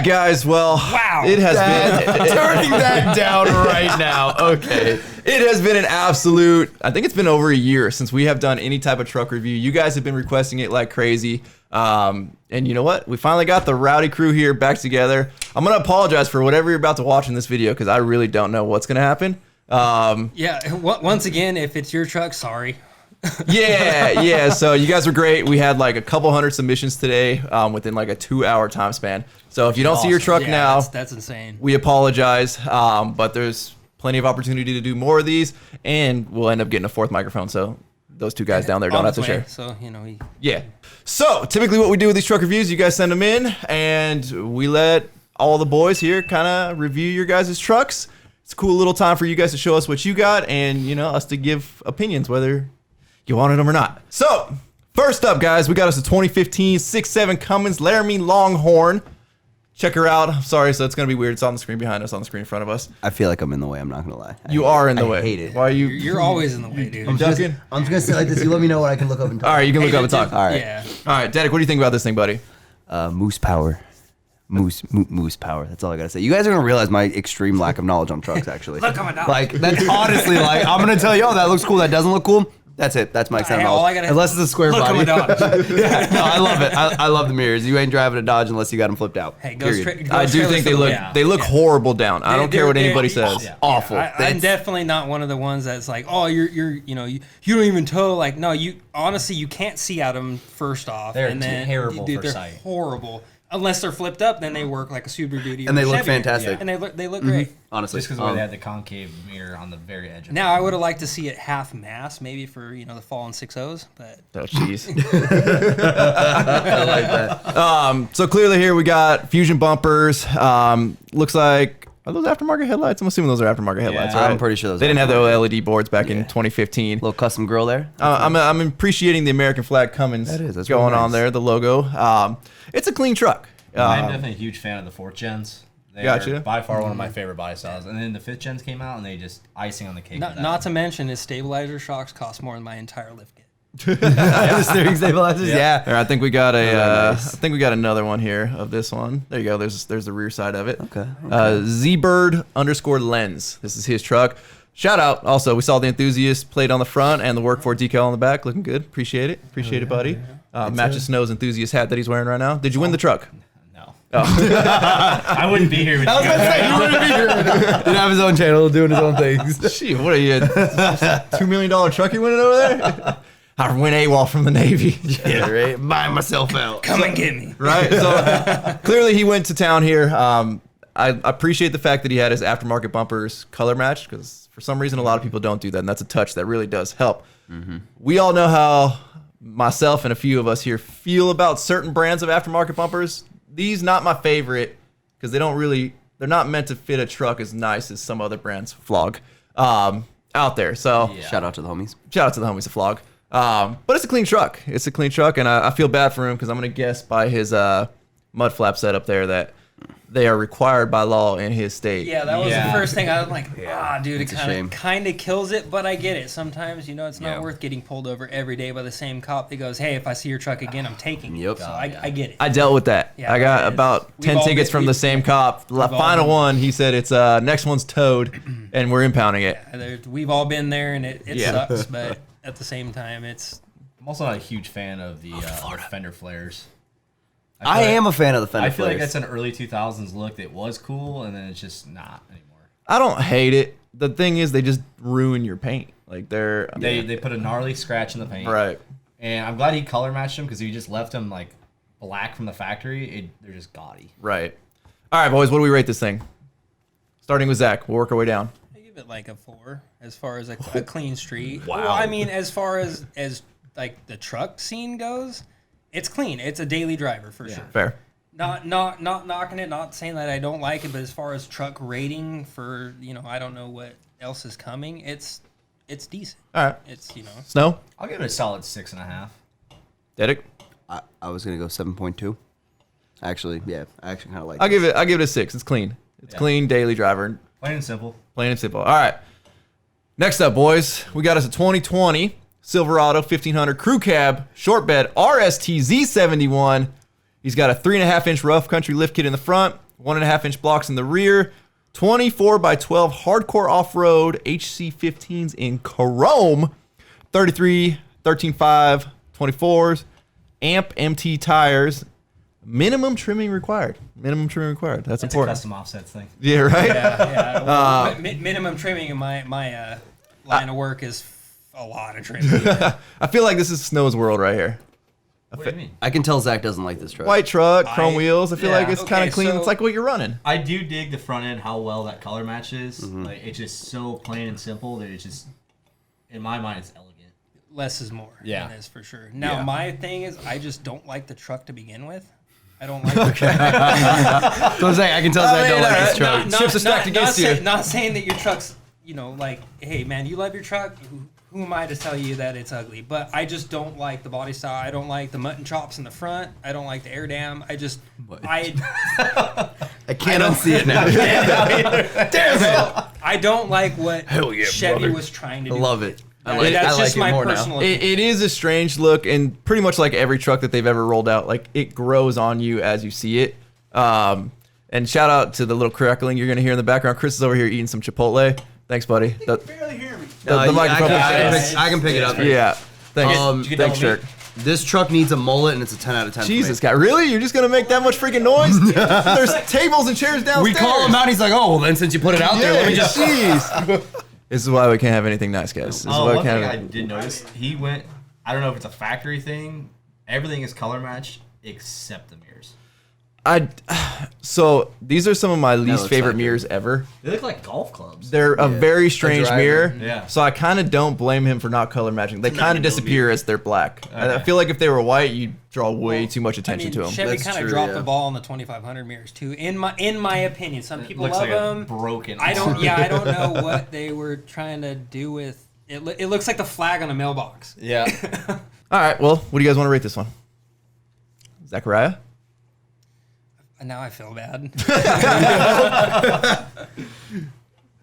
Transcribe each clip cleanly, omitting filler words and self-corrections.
guys, well, wow, it has been turning that down right now. Okay. It has been an absolute, I think it's been over a year since we have done any type of truck review. You guys have been requesting it like crazy. And you know what? We finally got the rowdy crew here back together. I'm going to apologize for whatever you're about to watch in this video because I really don't know what's going to happen. Yeah, once again, if it's your truck, sorry. Yeah. So you guys were great. We had like a couple hundred submissions today within like a 2-hour time span. So if you don't see your truck now, that's insane. We apologize, but there's plenty of opportunity to do more of these, and we'll end up getting a fourth microphone. So those two guys down there don't have to share. So Yeah. So typically what we do with these truck reviews, you guys send them in, and we let all the boys here kind of review your guys' trucks. It's a cool little time for you guys to show us what you got, and us to give opinions whether you wanted them or not. So, first up, guys, we got us a 2015 6.7 Cummins Laramie Longhorn. Check her out. I'm sorry, so it's going to be weird. It's on the screen behind us, on the screen in front of us. I feel like I'm in the way. I'm not going to lie. You are in the way. I hate it. Why are you? You're always in the way, dude. I'm just going to say like this. You let me know when I can look up and talk. All right, you can look up and talk. All right. Yeah. All right, Dedek, what do you think about this thing, buddy? Moose power. Moose power. That's all I gotta say. You guys are gonna realize my extreme lack of knowledge on trucks. Actually, Look, I'm a dog. like that's honestly like I'm gonna tell you, oh, that looks cool. That doesn't look cool. That's it. That's my extent of knowledge. Unless it's a square body. I'm a dog. Yeah, no, I love it. I love the mirrors. You ain't driving a Dodge unless you got them flipped out. Hey, I do think they look horrible down. I don't care what anybody says. Yeah. Awful. I'm definitely not one of the ones that's like, oh, you don't even tow. Like, no, you honestly you can't see out them first off. They're and then, terrible dude, for they're sight. Horrible. Unless they're flipped up, then they work like a Super Duty. And or they look Chevy. fantastic. Yeah. And they look great. Honestly, Just because they had the concave mirror on the very edge of Now I would have liked to see it half mass, maybe for the fallen 6.0s, but Oh, jeez. I like that. So clearly here we got fusion bumpers. Looks like, are those aftermarket headlights? I'm assuming those are aftermarket headlights, right? I'm pretty sure those. They didn't have the LED boards back in 2015. Little custom grill there. I'm appreciating the American flag Cummins That's going really on nice. there, the logo. It's a clean truck. I'm definitely a huge fan of the 4th gens. They're Gotcha. by far one of my favorite body styles. And then the 5th gens came out, and they just icing on the cake. not to mention his stabilizer shocks cost more than my entire lift kit. The steering stabilizers. Yeah. There, I think we got Really nice. I think we got another one here of this one. There you go. There's the rear side of it. Okay. Zbird_Lens. This is his truck. Shout out. Also, we saw the enthusiast plate on the front and the work for decal on the back. Looking good. Appreciate it. Appreciate it, buddy. Matches Snow's enthusiast hat that he's wearing right now. Did you win the truck? No. Oh. I wouldn't be here with you guys. He wouldn't be here. Didn't have his own channel, doing his own things. Gee, what are you? $2 million truck you winning over there? I win AWOL from the Navy. Yeah, right. Buying myself out. Come and get me. Right. So clearly he went to town here. I appreciate the fact that he had his aftermarket bumpers color matched because for some reason a lot of people don't do that, and that's a touch that really does help. We all know how myself and a few of us here feel about certain brands of aftermarket bumpers. These not my favorite because they're not meant to fit a truck as nice as some other brands flog out there. So Shout out to the homies. shout out to the homies at flog. But it's a clean truck. It's a clean truck, and I feel bad for him because I'm gonna guess by his mud flap setup there that they are required by law in his state. Yeah, that was the first thing I was like, dude, it's a it shame. kind of kills it, but I get it. Sometimes, it's not worth getting pulled over every day by the same cop that goes, hey, if I see your truck again, I'm taking it. Yep. So I get it. I dealt with that. Yeah, I got it's- about we've 10 all tickets been- from the same cop. The final been- one, he said it's next one's towed, and we're impounding it. We've all been there, and it Yeah. sucks, but at the same time, it's... I'm also not a huge fan of the fender flares. I am a fan of the fender I feel like flares. that's an early 2000s look that was cool, and then it's just not anymore. I don't hate it. The thing is, they just ruin your paint. Like They put a gnarly scratch in the paint. right. And I'm glad he color matched them because if you just left them like black from the factory, they're just gaudy. Right. All right, boys. What do we rate this thing? Starting with Zach, we'll work our way down. I give it like a 4 as far as a clean street. Wow. Well, I mean, as far as like the truck scene goes, it's clean. It's a daily driver for sure. Fair. Not knocking it, not saying that I don't like it, but as far as truck rating for, I don't know what else is coming, it's decent. All right. It's, Snow? I'll give it a solid 6.5. Dedek? I was gonna go 7.2. Actually, yeah, I actually kind of like. I'll give it a 6. It's clean. It's clean daily driver. Plain and simple. Plain and simple. All right. Next up, boys, we got us a 2020 Silverado 1500 Crew Cab Short Bed RST Z71. He's got a 3.5-inch rough country lift kit in the front, 1.5-inch blocks in the rear, 24 by 12 hardcore off-road HC15s in chrome, 33, 13.5, 24s, amp MT tires. Minimum trimming required. Minimum trimming required. That's important. A custom offsets thing. Yeah, right? Yeah. Well, minimum trimming in my line of work is a lot of trimming. I feel like this is Snow's world right here. What do you mean? I can tell Zach doesn't like this truck. White truck, chrome wheels. I feel like it's kind Okay, of clean. so- It's like what you're running. I do dig the front end, how well that color matches. Like it's just so plain and simple that it's just, in my mind, it's elegant. Less is more. Yeah. That is for sure. Now, Yeah. my thing is, I just don't like the truck to begin with. I don't like So Zach, I can tell Zach don't like this truck. Chips are stacked against you. Not saying that your truck's, like, hey, man, you love your truck. Who am I to tell you that it's ugly? But I just don't like the body style. I don't like the mutton chops in the front. I don't like the air dam. I can't unsee it now. I don't like what Chevy was trying to do. I love it. That's just my personal opinion. It is a strange look, and pretty much like every truck that they've ever rolled out, like it grows on you as you see it. And shout out to the little crackling you're gonna hear in the background. Chris is over here eating some Chipotle. Thanks, buddy. You can barely hear me. The microphone. I can pick it up. Yeah. Thanks. Did you get Thanks, double Shirk. This truck needs a mullet, and it's a 10 out of 10. Jesus, guy, really? You're just gonna make that much freaking noise? There's tables and chairs downstairs. We call him out. And he's like, "Oh, well, then since you put it out there, let me just." Jeez. This is why we can't have anything nice, guys. This is why we One thing can't I have. did notice, he went, I don't know if it's a factory thing, everything is color matched except the mirrors. So these are some of my least looks favorite like mirrors ever. They look like golf clubs. They're a very strange driver. mirror. Yeah. So I kind of don't blame him for not color matching. They kind of disappear as they're black. I feel like if they were white, you'd draw way too much attention to them. Chevy That's kind of true, dropped yeah. the ball on the 2500 mirrors too. In my opinion, some people Looks love like a them. broken. I don't know what they were trying to do with it. It looks like the flag on a mailbox. Yeah. All right. Well, what do you guys want to rate this one? Zachariah? And now I feel bad.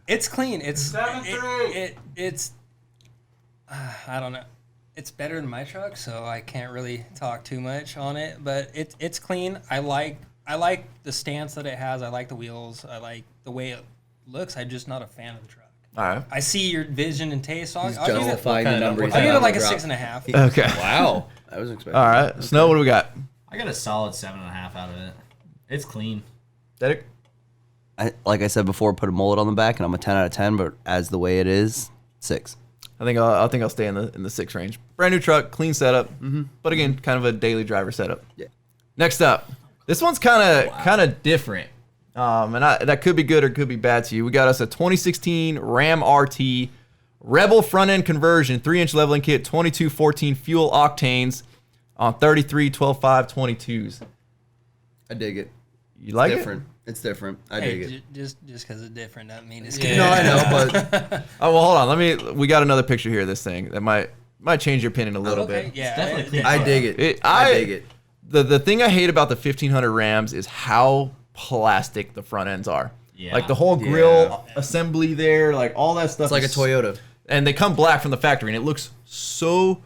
It's clean. It's it's I don't know. It's better than my truck, so I can't really talk too much on it. But it's clean. I like the stance that it has. I like the wheels. I like the way it looks. I'm just not a fan of the truck. All right. I see your vision and taste. I'll give justifying the number. it like a 6.5. Okay. Wow, I was expecting. All right. Snow, what do we got? I got a solid 7.5 out of it. It's clean. Derek? Like I said before, put a mullet on the back, and I'm a 10 out of 10. But as the way it is, 6. I think I'll stay in the 6 range. Brand new truck, clean setup, but again, kind of a daily driver setup. Yeah. Next up, this one's kind of different, and that could be good or could be bad to you. We got us a 2016 Ram RT Rebel front end conversion, 3-inch leveling kit, 2214 fuel octanes on 33 12.5 22s. I dig it. You like Different. It's different. I dig it. Just because it's different doesn't mean it's No, good. I know, but Oh well, hold on. We got another picture here of this thing that might change your opinion a little Okay, bit. yeah. definitely clean. I dig it. I dig it. The thing I hate about the 1500 Rams is how plastic the front ends are. Yeah. Like the whole grill assembly there, like all that stuff. It's like a is- Toyota. And they come black from the factory, and it looks so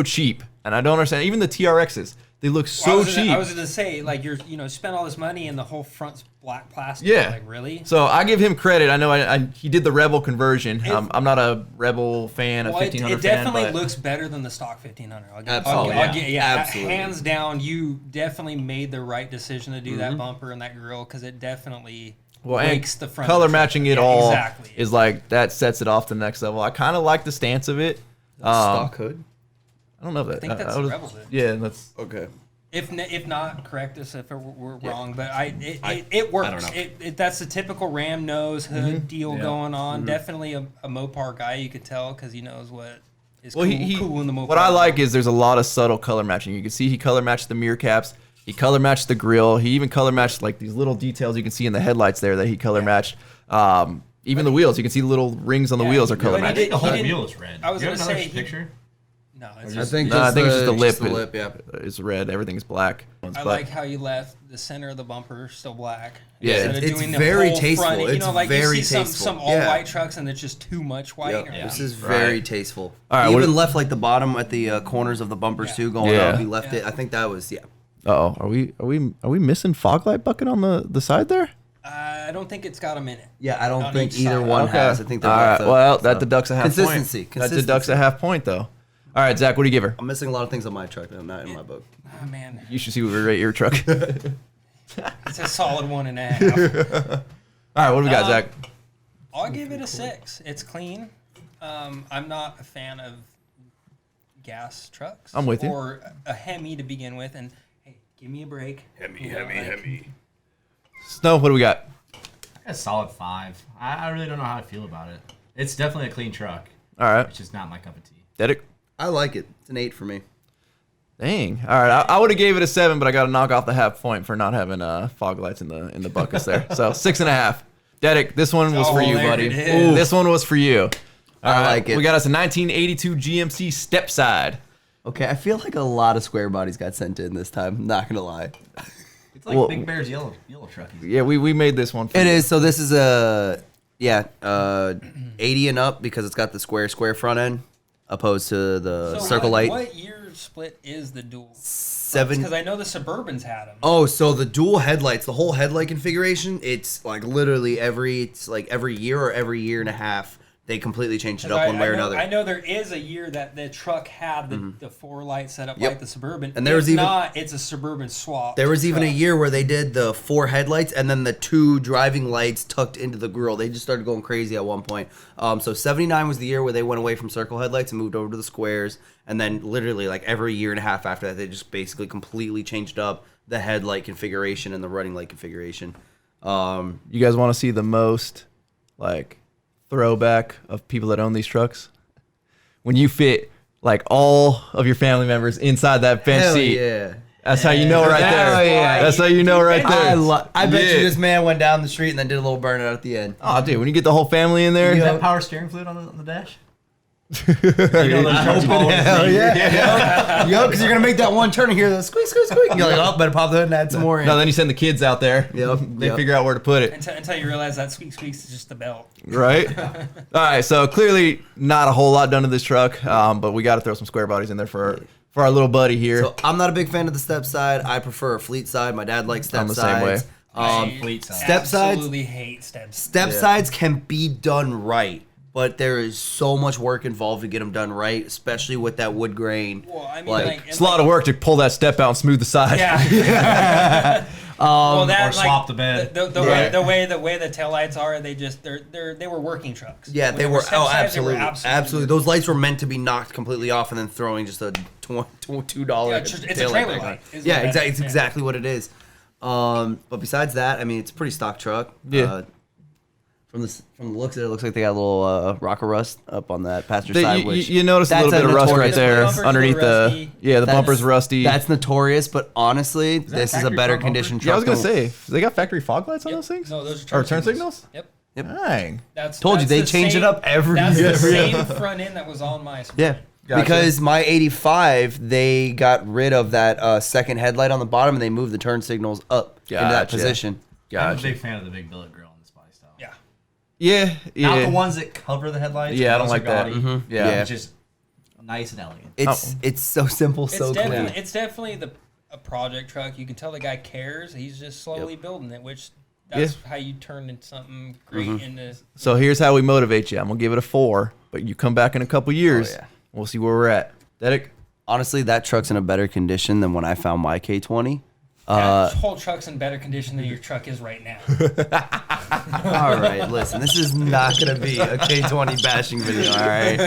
cheap. And I don't understand. Even the TRXs, they look so cheap. I was gonna say, like, spent all this money and the whole front's black plastic. Yeah. Like, really? So I give him credit. I know he did the Rebel conversion. I'm not a Rebel fan, a Well, 1500 it definitely fan, but looks better than the stock 1500. Absolutely. Absolutely. Hands down, you definitely made the right decision to do that bumper and that grill because it definitely makes the front color of the truck. matching it Yeah, all exactly. is like that sets it off to the next level. I kind of like the stance of it. Stock hood. I don't know if that. I think that's was- Rebel hood. Yeah, that's Okay. If not, correct us if we're wrong. But it works. I don't know. That's the typical Ram nose hood deal Yeah. going on. Definitely a Mopar guy. You could tell because he knows what is well. cool in the Mopar. What I like is there's a lot of subtle color matching. You can see he color matched the mirror caps. He color matched the grill. He even color matched like these little details you can see in the headlights there that he color matched. Even the wheels, you can see the little rings on the wheels are color but he matched. did- The whole didn't- wheel is red. I was You have gonna another say, picture. No, I it's think No, I think it's just the lip. Just the lip, yeah. It's red. Everything's black. I like how you left the center of the bumper still black. Yeah, Instead of it's doing the very whole tasteful. Front, It's like very you see tasteful. some all white trucks and it's just too much white. Yep. or- This is Right. very tasteful. All right, He what even do- left like the bottom at the corners of the bumpers too going Yeah. up. He left Yeah. it. I think that was Uh-oh, are we missing fog light bucket on the side there? I don't think it's got a minute. Yeah, I don't On think each either side. one Okay. has. I think they're All right. both Well, that deducts a half Consistency. point. That deducts a half point though. All right, Zach, what do you give her? I'm missing a lot of things on my truck that are not in my book. Oh man, You should see what we rate your truck. All it's a solid 1.5. right, what do we got, Zach? I'll give it a 6. It's clean. I'm not a fan of gas trucks. I'm with you. Or a Hemi to begin with. And hey, give me a break. Hemi. Snow, what do we got? A solid 5. I really don't know how I feel about it. It's definitely a clean truck. All right, It's just not my cup of tea. Dedek. I like it. It's an 8 for me. Dang. All right, I would have gave it a 7, but I got to knock off the half point for not having fog lights in the buckets there. So 6.5. Dedek, this one was for you, there buddy. it is. This one was for you. All I right, like it. We got us a 1982 GMC Step Side. Okay, I feel like a lot of square bodies got sent in this time. Not gonna lie. It's like Well- Big Bear's yellow truck. Yeah, we made this one for It you. is. So this is a 80 and up because it's got the square front end, opposed to the circle light. What year split is the dual? 7. Because I know the Suburbans had them. Oh, so the dual headlights, the whole headlight configuration, it's like literally every year or every year and a half, they completely changed it up one way or another. I know there is a year that the truck had the 4 lights set up Yep. like the Suburban. And there was If even- not, it's a Suburban swap. There was even a truck. year where they did the 4 headlights and then the 2 driving lights tucked into the grille. They just started going crazy at one point. So 79 was the year where they went away from circle headlights and moved over to the squares. And then literally like every year and a half after that, they just basically completely changed up the headlight configuration and the running light configuration. You guys want to see the most like throwback of people that own these trucks? When you fit like all of your family members inside that bench Hell seat. yeah. That's how you know right there. Hell yeah. That's how you know right there. I bet Yeah. you this man went down the street and then did a little burnout at the end. Oh, dude, when you get the whole family in there. Is that power steering fluid on the dash? Hell yeah. Yo, because you're going to make that one turn and hear the squeak, squeak, squeak. And you're like, oh, better pop the hood and add some more in. No, then you send the kids out there. Yep, They yep. figure out where to put it. Until you realize that squeaks is just the belt. Right? All right, so clearly not a whole lot done to this truck, but we got to throw some square bodies in there for our little buddy here. So I'm not a big fan of the step side. I prefer a fleet side. My dad likes step I'm the same way. sides. Fleet side. Step sides- Absolutely hate step sides. Step sides can be done right, but there is so much work involved to get them done right, especially with that wood grain. Well, I mean, Like, It's a lot of work to pull that step out and smooth the side. Yeah. Well, that, or swap the bed. The way the taillights are, they were working trucks. Yeah, When they were. step Oh, sides, they were absolutely, absolutely. Those lights were meant to be knocked completely off and then throwing just a $2 Yeah, it's a taillight trailer back on. light, is Yeah, what that exactly. is, It's yeah. exactly what it is. But besides that, I mean, it's a pretty stock truck. Yeah. From the looks of it, it looks like they got a little rocker rust up on that passenger side. Which You notice a that's little bit of rust right notorious- there The bumper's a underneath little the. rusty. Yeah, the That's- bumper's rusty. That's notorious, but honestly, this is a factory better front bumper? condition truck. Yeah, I was gonna than- say they got factory fog lights on those things. No, those are Or turn signals. Yep. Dang. Told you, they the change it same- up every That's year. the same front end that was on my. Yeah. Gotcha. Because my 85, they got rid of that second headlight on the bottom and they moved the turn signals up into that Gotcha. position. I'm a Gotcha. big fan of the big billet grill on this body style. Yeah. Yeah, Not yeah. the ones that cover the headlights. Yeah, I don't those are like that. gaudy. Yeah. Yeah. It's just nice and elegant. It's so simple, It's so definitely clean. it's definitely a project truck. You can tell the guy cares. He's just slowly building it, which that's how you turn into something great into. So here's how we motivate you. I'm gonna give it a 4, but you come back in a couple years. yeah. We'll see where we're at. Dedek? Honestly, that truck's in a better condition than when I found my K20. That whole truck's in better condition than your truck is right now. All right, listen, this is not going to be a K20 bashing video, all right?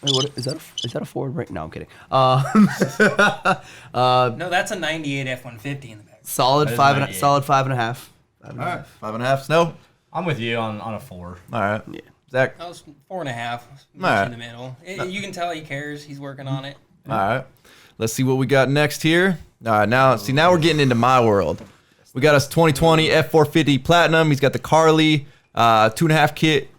Wait, what, is that a Ford right? No, I'm kidding. No, that's a 98 F-150 in the back. Solid That is five and 98. solid 5.5. All right. 5.5. Snow? I'm with you on a 4. All right. Yeah. Zach? I was 4.5. right. In the middle. You can tell he cares. He's working on it. All right. Let's see what we got next here. All right, now we're getting into my world. We got us 2020 F450 Platinum. He's got the Carly 2.5 kit,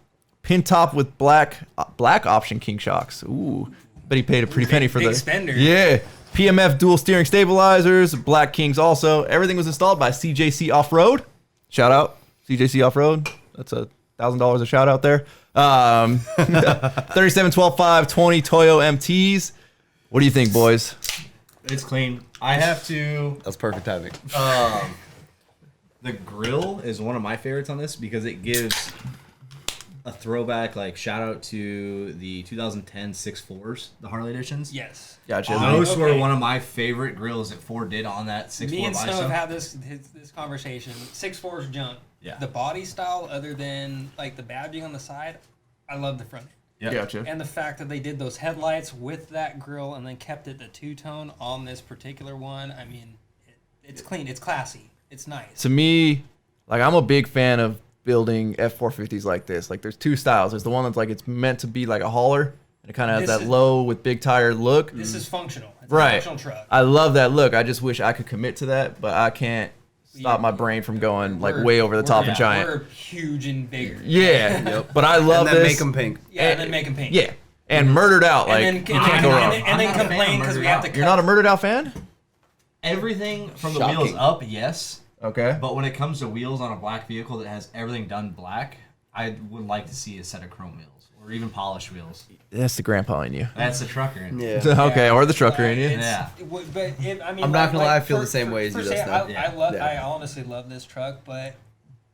pin top with black option king shocks. Ooh, bet he paid a pretty penny for big the spender. Yeah, PMF dual steering stabilizers, black kings also. Everything was installed by CJC Off Road. Shout out CJC Off Road. That's $1,000 a shout out there. 37 12 5 20 Toyo MTs. What do you think, boys? It's clean. I have to. That's perfect timing. The grill is one of my favorites on this because it gives a throwback, like shout out to the 2010 6.4s, the Harley editions. Yes. Gotcha. Those were one of my favorite grills that Ford did on that 6.4 Me and Snow bicep. have had this conversation. 6.4's junk. Yeah. The body style, other than like the badging on the side, I love the front end. Yep. Gotcha. And the fact that they did those headlights with that grill and then kept it the two-tone on this particular one, I mean, it's clean. It's classy. It's nice. To me, like I'm a big fan of building F450s like this. Like there's two styles. There's the one that's like it's meant to be like a hauler, and it kind of has This that is- low with big tire look. This is functional. It's Right. a functional truck. I love that look. I just wish I could commit to that, but I can't stop my brain from going like way over the top and giant. We're huge and big. Yeah, but I love And then this. make them pink. Yeah, and then make them pink. Yeah, and murdered out. Like And then, you can't go wrong. and then I'm not a fan of complain because we murdered have out. to cut. You're not a murdered out fan? Everything from the Shocking. wheels up, yes. Okay. But when it comes to wheels on a black vehicle that has everything done black, I would like to see a set of chrome wheels or even polished wheels. That's the grandpa in you. That's the trucker. Yeah. Okay, or the trucker in you. Yeah. I mean, I'm not gonna lie, I feel the same way as you per just se, now. Yeah. I honestly love this truck, but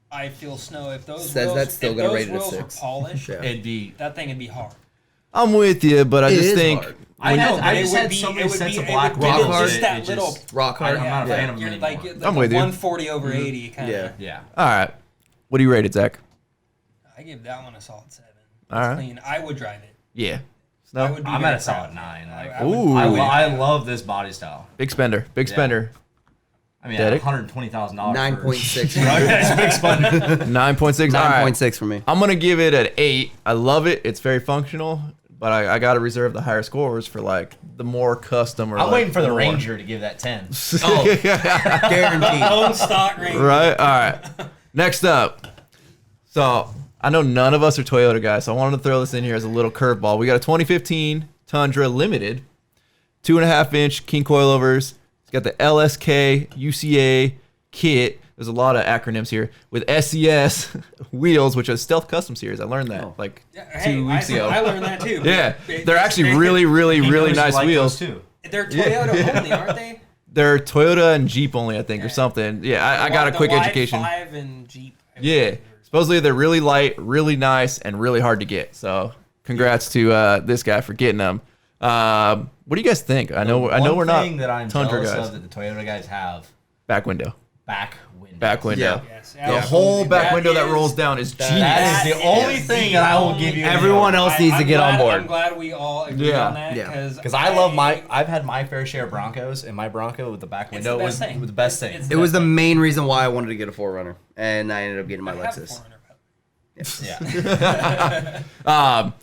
I feel Snow if those Says wheels, that's still if gonna those rate it a wheels were 6. polished, Yeah. It'd be. that thing would be hard. I'm with you, but I It just is think hard. I know, but just it would had be- so it many would sets be- of it black would be wheels. just that it little- just- Rock hard. I'm not a fan of them You're anymore. like I'm with you. 140 over 80 kind of. Yeah. Yeah. all right. What do you rate it, Zach? I give that one a solid 7. All It's right. clean. I would drive it. Yeah. I No, would be I'm very at a solid proud. 9. Like, Ooh. I love this body style. big spender, big Yeah. spender. I mean, Dedic? $120,000. 9.6. It's a big spender. 9.6. All right. 9.6 for me. I'm gonna give it an 8. I love it. It's very functional, but I gotta reserve the higher scores for like the more custom or. I'm like, waiting for the more. Ranger to give that 10. Guaranteed. Own stock range. Right. All right. Next up. So I know none of us are Toyota guys, so I wanted to throw this in here as a little curveball. We got a 2015 Tundra Limited, 2.5-inch king coilovers. It's got the LSK UCA kit. There's a lot of acronyms here with SES wheels, which is Stealth Custom Series. I learned that like Yeah, hey, 2 weeks ago. I learned that too. Yeah, They- they're actually they- really, really, He really knows you nice like wheels. those too. They're Toyota only, aren't they? They're Toyota and Jeep only, I think, or Yeah. something. Yeah, I got a quick education. Y5 and Jeep. Yeah, supposedly they're really light, really nice, and really hard to get. So congrats to this guy for getting them. What do you guys think? I know we're One not thing that I'm Tundra jealous guys. of that the Toyota guys have, Back window. back windows. Back window. Yeah. Yes, The whole back window that rolls down is genius. That is the only thing that I will give you. Everyone else needs to get on board. I'm glad we all agree Yeah. on that Yeah. Because I love I've had my fair share of Broncos, and my Bronco with the back It's window the was best thing. the best thing. It's It was the main reason why I wanted to get a 4Runner, and I ended up getting my I have Lexus. 400 pounds. Yeah.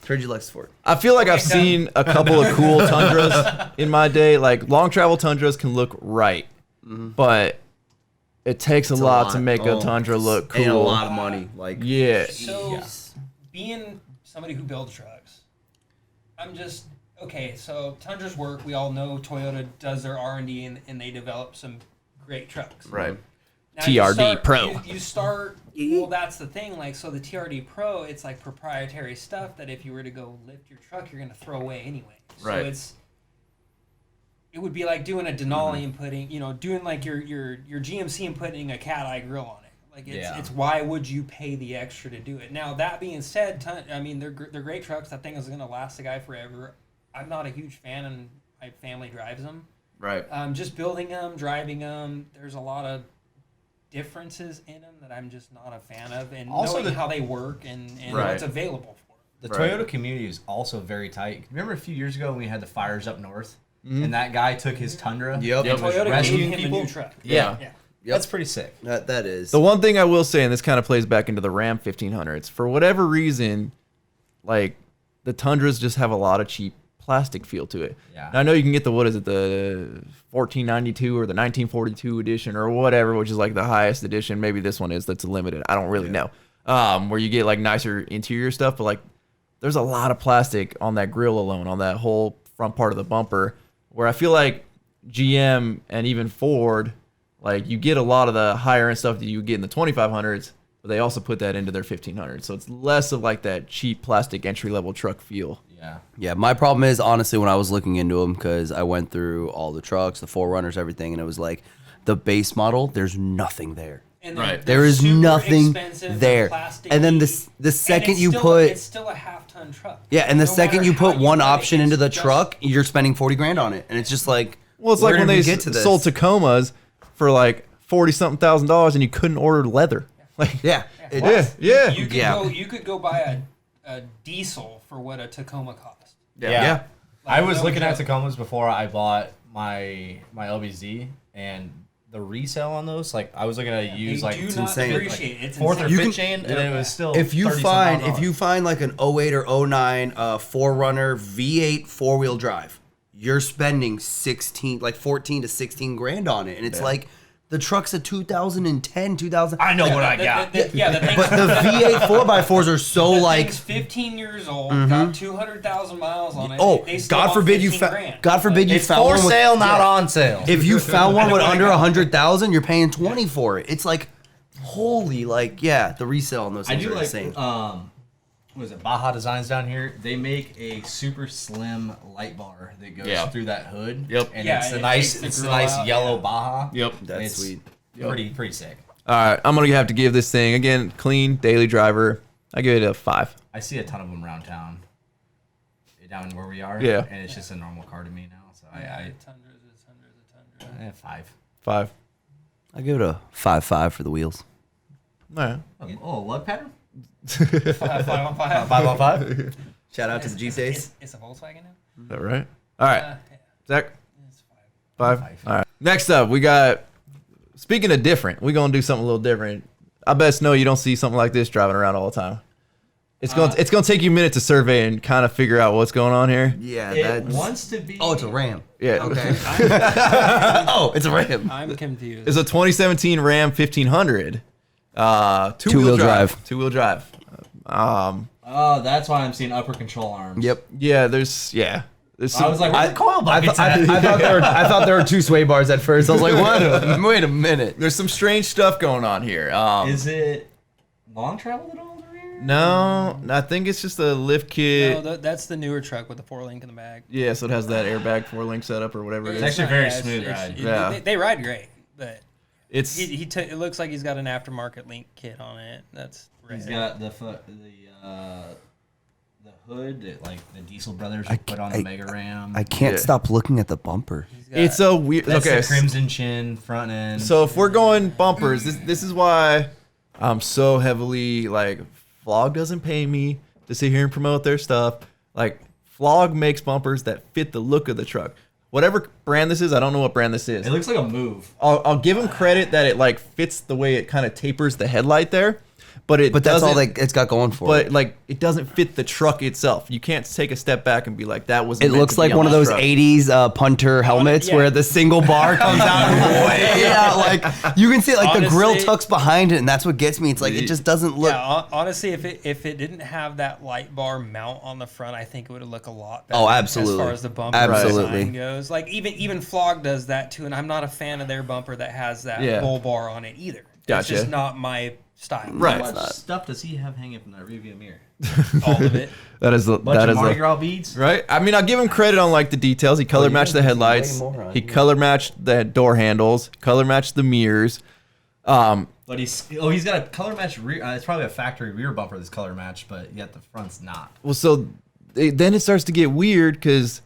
Heard you Lexus Ford. I feel like I've seen a couple of cool Tundras in my day. Like long travel Tundras can look right, but it takes a It's lot to make a Oh, Tundra look cool. And a lot of money. Like Yeah. So, being somebody who builds trucks, I'm just okay. So Tundras work. We all know Toyota does their R&D and they develop some great trucks. Right. Now you TRD start- Pro. You start. Well, that's the thing. Like, so the TRD Pro, it's like proprietary stuff that if you were to go lift your truck, you're gonna throw away anyway. So Right. it would be like doing a Denali and putting, doing like your GMC and putting a cat eye grill on it. Like it's why would you pay the extra to do it? Now that being said, they're great trucks. That thing is gonna last the guy forever. I'm not a huge fan, and my family drives them. Right. Just building them, driving them. There's a lot of differences in them that I'm just not a fan of, and Also knowing the- how they work and Right. what's available for them. The Right. Toyota community is also very tight. Remember a few years ago when we had the fires up north, and that guy took his Tundra Yep. and was Toyota gave rescuing him people? a new truck. Yeah. Yeah. That's pretty sick. that is. The one thing I will say, and this kind of plays back into the Ram 1500s, for whatever reason, like the Tundras just have a lot of cheap plastic feel to it. Yeah. And I know you can get the 1492 or the 1942 edition or whatever, which is like the highest edition. Maybe this one is that's limited. I don't really know. Where you get like nicer interior stuff, but like there's a lot of plastic on that grill alone, on that whole front part of the bumper, where I feel like GM and even Ford, like you get a lot of the higher end stuff that you get in the 2500s, but they also put that into their 1500s. So it's less of like that cheap plastic entry level truck feel. Yeah. Yeah, my problem is honestly when I was looking into them because I went through all the trucks, the 4Runners, everything, and it was like the base model. There's nothing there. And Right. There is super nothing expensive, there. plasticky, And then the second you it's still a half-ton truck. yeah, and the No second matter you how put one cut it, option it's into the just- truck, you're spending 40 grand on it, and it's just like, Well, it's where like when did we they get to this? sold Tacomas for like $40,000 and you couldn't order leather. Like, Yeah, it yeah, is. yeah. You could go buy a diesel for what a Tacoma cost. Yeah. I was no looking at joke. Tacomas before I bought my LBZ, and the resale on those, like I was looking at use They like do not insane. appreciate it. It's fourth or insane. fifth chain, and then it was still If you 30 find something like an 08 or 09 4Runner V8 4-wheel drive, you're spending 14 to 16 grand on it, and it's like the truck's a 2010, 2000. I know what I The- got. the- yeah, the thing's, But the V8 4x4s are so the like. thing's 15 years old, got 200,000 miles on it. Oh, they still God want forbid you 15 found. grand. God forbid you It's found for one with, sale, not on sale. If you found one with under 100,000, you're paying 20 for it. It's like, holy, like, yeah, the resale on those I things do are like insane. what is it, Baja Designs down here? They make a super slim light bar that goes through that hood. Yep. And Yeah, it's and a it nice, takes the it's a grill nice out, yellow yeah. Baja. Yep. That's It's sweet. pretty sick. All right, I'm gonna have to give this thing again clean daily driver. I give it a 5. I see a ton of them around town, down where we are. Yeah. And it's just a normal car to me now. So I Tundra. 5. 5. I give it a 5.5 for the wheels. All right. Oh, lug pattern? 5 on 5. 5 on 5? Shout out to the G Face. It's a Volkswagen now. Is that right? All right, Yeah, Zach. it's 5. 5. All right. Next up, we got. Speaking of different, we're gonna do something a little different. I best know you don't see something like this driving around all the time. It's gonna take you a minute to survey and kind of figure out what's going on here. Yeah, It that's. wants to be. Oh, it's a Ram. Yeah. Okay. Oh, it's a Ram. I'm confused. It's a 2017 Ram 1500. Two-wheel drive. Two-wheel drive. Oh, that's why I'm seeing upper control arms. Yep. Yeah. There's I was like, where's the coil buckets at? I thought there were two sway bars at first. I was like, what? Wait a minute. there's some strange stuff going on here. Is it long travel at all in the rear? No, I think it's just a lift kit. No, that's the newer truck with the 4-link in the back. Yeah, so it has that airbag 4-link setup or whatever it It's is. actually very smooth ride. Yeah. They ride great, but It's it looks like he's got an aftermarket link kit on it. That's rare. He's got the hood that like the Diesel brothers would put on the Mega Ram. I can't Yeah. stop looking at the bumper. He's got- it's a weird. That's Okay, the crimson chin front end. so if we're going bumpers, this is why I'm so heavily like Flog doesn't pay me to sit here and promote their stuff. Like Flog makes bumpers that fit the look of the truck. Whatever brand this is, I don't know what brand this is. it looks like a move. I'll give them credit that it like fits the way it kind of tapers the headlight there, but But that's all doesn't- it's got going for But it. like it doesn't fit the truck itself. You can't take a step back and be like that was. It looks like one of those 80s punter helmets yeah. where the single bar comes out way out. Like you can see it, like the grill Honestly- tucks behind it, and that's what gets me. It's like it just doesn't look. Yeah, honestly, if it didn't have that light bar mount on the front, I think it would have looked a lot better. Oh, absolutely. As far as the bumper Absolutely. design goes, like even Flog does that too, and I'm not a fan of their bumper that has that Yeah. bull bar on it either. Gotcha. It's just not my style. Right. How much stuff does he have hanging from that rearview mirror? All of it. That is Bunch that of is Mardi Gras beads. right. I mean, I'll give him credit on like the details. He color matched the headlights. way more on He here. color matched the door handles. Color matched the mirrors. But he's got a color match rear. It's probably a factory rear bumper that's color matched, but yet the front's not. Well, so then it starts to get weird because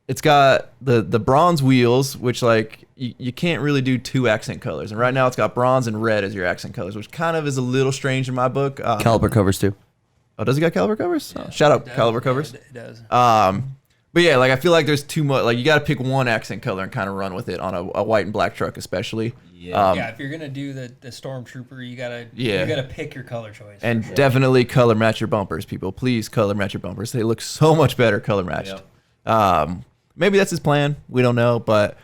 it's got the bronze wheels, which like you can't really do two accent colors. And right now it's got bronze and red as your accent colors, which kind of is a little strange in my book. Caliper covers too. Oh, does it got caliber covers? Oh, shout out caliber covers. It does. But yeah, like I feel like there's too much. Like you got to pick one accent color and kind of run with it on a white and black truck, especially. Yeah. Yeah, if you're gonna do the Stormtrooper, you gotta pick your color choice. And definitely color match your bumpers, people. Please color match your bumpers. They look so much better color matched. Maybe that's his plan. We don't know, but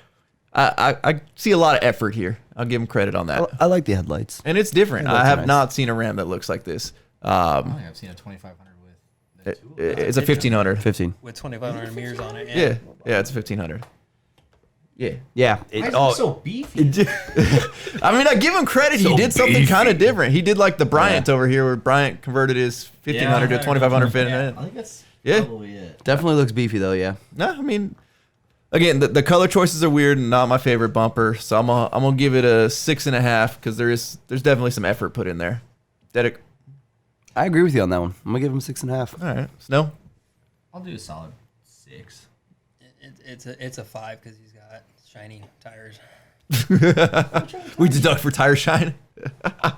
I see a lot of effort here. I'll give him credit on that. I like the headlights. And it's different. Headlights I are have nice. not seen a Ram that looks like this. I think I've seen a 2500 with the two. It's a 1500. 15. with 2,500 mirrors on it. Yeah, it's a 1500. Yeah. Yeah. Why is it so beefy? I mean, I give him credit. He did something kind of different. He did like the Bryant over here, where Bryant converted his 1500 to a 2500 fit in Yeah, it. I think that's Yeah. Probably it. Definitely looks beefy though. Yeah. No, I mean, again, the color choices are weird and not my favorite bumper, so I'm gonna give it a 6.5 because there's definitely some effort put in there. Dedic. I agree with you on that one. I'm gonna give him 6.5. All right, Snow. I'll do a solid 6. It's a 5 because he's got shiny tires. We deduct for tire shine. All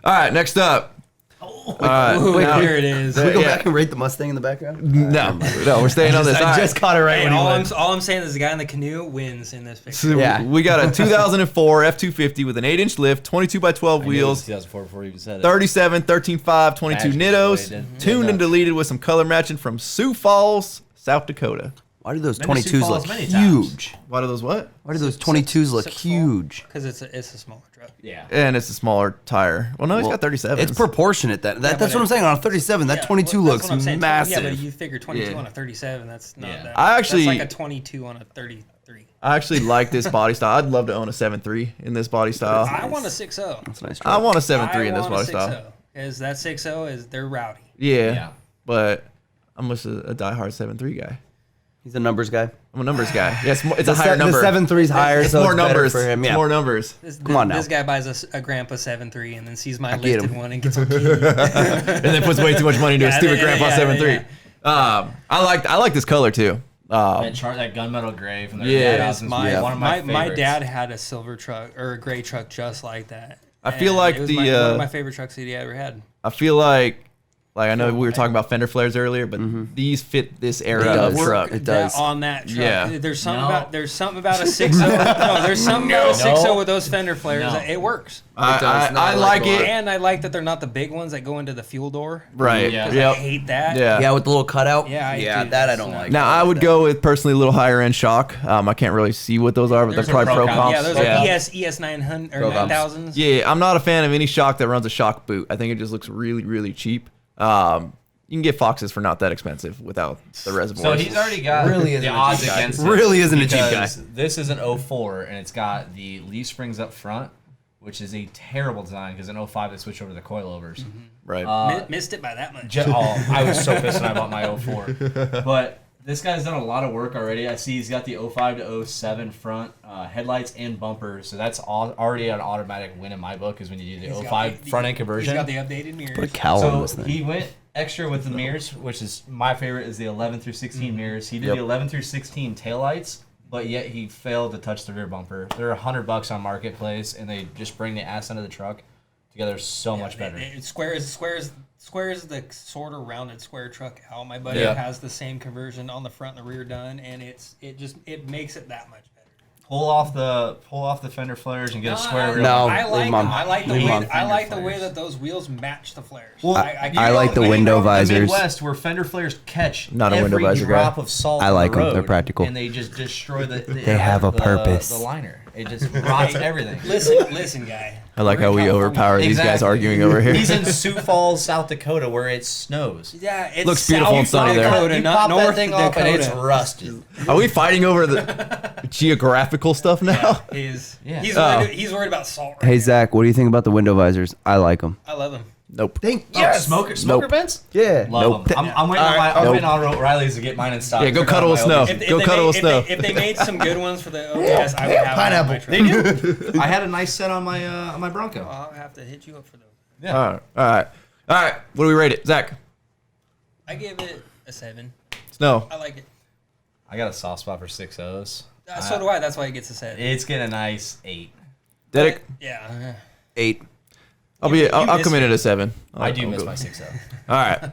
right, next up. Ooh, now- here it is. Can we go Yeah. back and rate the Mustang in the background? No, we're staying on this. All I right. just caught it right Hey, when he all went. I'm saying is the guy in the canoe wins in this picture. So Yeah. we got a 2004 F250 with an 8-inch lift, 22 by 12 wheels, 2004 before you even said it. 37, 13.5, 22 Magic nittos, is what it did. tuned Yeah, and deleted with some color matching from Sioux Falls, South Dakota. Why do those Been to Sioux 22s Falls look many times. huge? Why do those what? Why do those 22s look huge? Because it's a smaller truck. Yeah. And it's a smaller tire. Well, no, he's got 37. It's proportionate. That's but what I'm saying. On a 37, that 22 well, looks that's what I'm saying. massive. Yeah, but you figure 22 Yeah. on a 37. That's not Yeah. that. I actually- that's like a 22 on a 33. I actually like this body style. I'd love to own a 7.3 in this body style. I want a 6.0. That's a nice I truck. want a 7.3 in this body style. Is that 6.0 is they're rowdy. Yeah, Yeah. but I'm just a diehard 7.3 guy. He's a numbers guy. I'm a numbers guy. Yeah, it's a higher number. The 7.3's higher, It's so more it's better numbers. for him. It's Yeah. more numbers. Come on now. This guy buys a grandpa 7.3 and then sees my get lifted him. one and gets a key. And then puts way too much money into a Yeah, stupid yeah, grandpa yeah, 7.3. I like this color too. That gunmetal gray from the Yeah. early That is 2000s my, was one of my my favorites. dad had a silver truck or a gray truck just like that. I feel And like it was the, one of my favorite trucks that he ever had. I feel like I know we were talking about fender flares earlier, but these fit this era of does. truck. It does. On that truck. Yeah. There's something No. about a 6.0. No, there's something about a 6.0 No. with those fender flares. No. It works. I like it. And I like that they're not the big ones that go into the fuel door. Right. Yeah. 'Cause I Yep. hate that. Yeah. Yeah, with the little cutout. Yeah, dude, that I that's don't not- like. Now I would go with personally a little higher end shock. I can't really see what those are, but they're There's probably a pro Pro comps. Yeah, those yeah. are ES 900 or Pro comps. 9000s. Yeah, I'm not a fan of any shock that runs a shock boot. I think it just looks really, really cheap. You can get Foxes for not that expensive without the So reservoirs. he's already got Really isn't the a odds cheap guy. against it. Really isn't a cheap guy. because This is an 04, and it's got the leaf springs up front, which is a terrible design because in 05 they switched over to the coilovers. right. Missed it by that much. I was so pissed when I bought my 04. But this guy's done a lot of work already. I see he's got the 05 to 07 front headlights and bumpers, so that's already an automatic win in my book is when you do the He's got 05 front end conversion. He's got the updated mirrors. Put a cowl on So this thing. he went extra with the mirrors, which is my favorite is the 11 through 16 mirrors. He did the 11 through 16 taillights, but yet he failed to touch the rear bumper. They're $100 on Marketplace, and they just bring the ass end of the truck together so much better. It squares the sort of rounded square truck out. My buddy Yeah. has the same conversion on the front and the rear done, and it makes it that much better. Pull off the fender flares and get a square rear. No. I like leave 'em on. I like the Leave 'em on. way I like the way flares. that those wheels match the flares. Well, I like the we window grew up in visors. the Midwest where fender flares catch Not a every window visor guy. drop of salt. I on like the 'em. They're road, practical. and they just destroy the They have a purpose. The liner, it just rots everything. Listen, guy. I like We're how in we California. overpower these guys Exactly. arguing over here. He's in Sioux Falls, South Dakota, where it snows. Yeah, it's Looks beautiful and sunny there. Dakota, You not pop North that thing off and it's Dakota. rusted. Are we fighting over the geographical stuff now? He's Oh. he's worried about salt. Right Hey now. Zach, what do you think about the window visors? I like them. I love him. Nope. Smoker Nope. vents? Yeah. Love them. I'm waiting Alright. on O'Reilly's to get mine in stock. Yeah, go They're cuddle on with my Snow. OBS. Go they cuddle made, with Snow. If they made some good ones for the OBS, I would have pineapple. One on my truck. I had a nice set on my Bronco. I'll have to hit you up for those. Yeah. All right. What do we rate it, Zach? I give it a 7. Snow. I like it. I got a soft spot for 6.0s. So do I. That's why it gets a 7. It's getting a nice 8. Dedic. Yeah. 8. I'll You come miss in it. at a 7. I do I'll miss go. my 6.0. All right.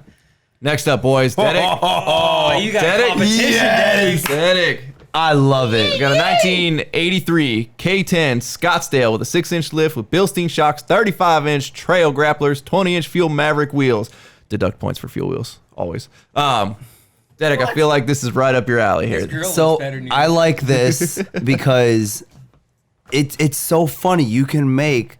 Next up, boys. Dedic. Oh, you got Dedic. competition, Yes. Dedic. I love it. We got a 1983 K10 Scottsdale with a 6-inch lift with Bilstein shocks, 35-inch trail grapplers, 20-inch Fuel Maverick wheels. Deduct points for fuel wheels, always. Dedic, I feel like this is right up your alley This here. girl So looks better than you. I like this because it's so funny. You can make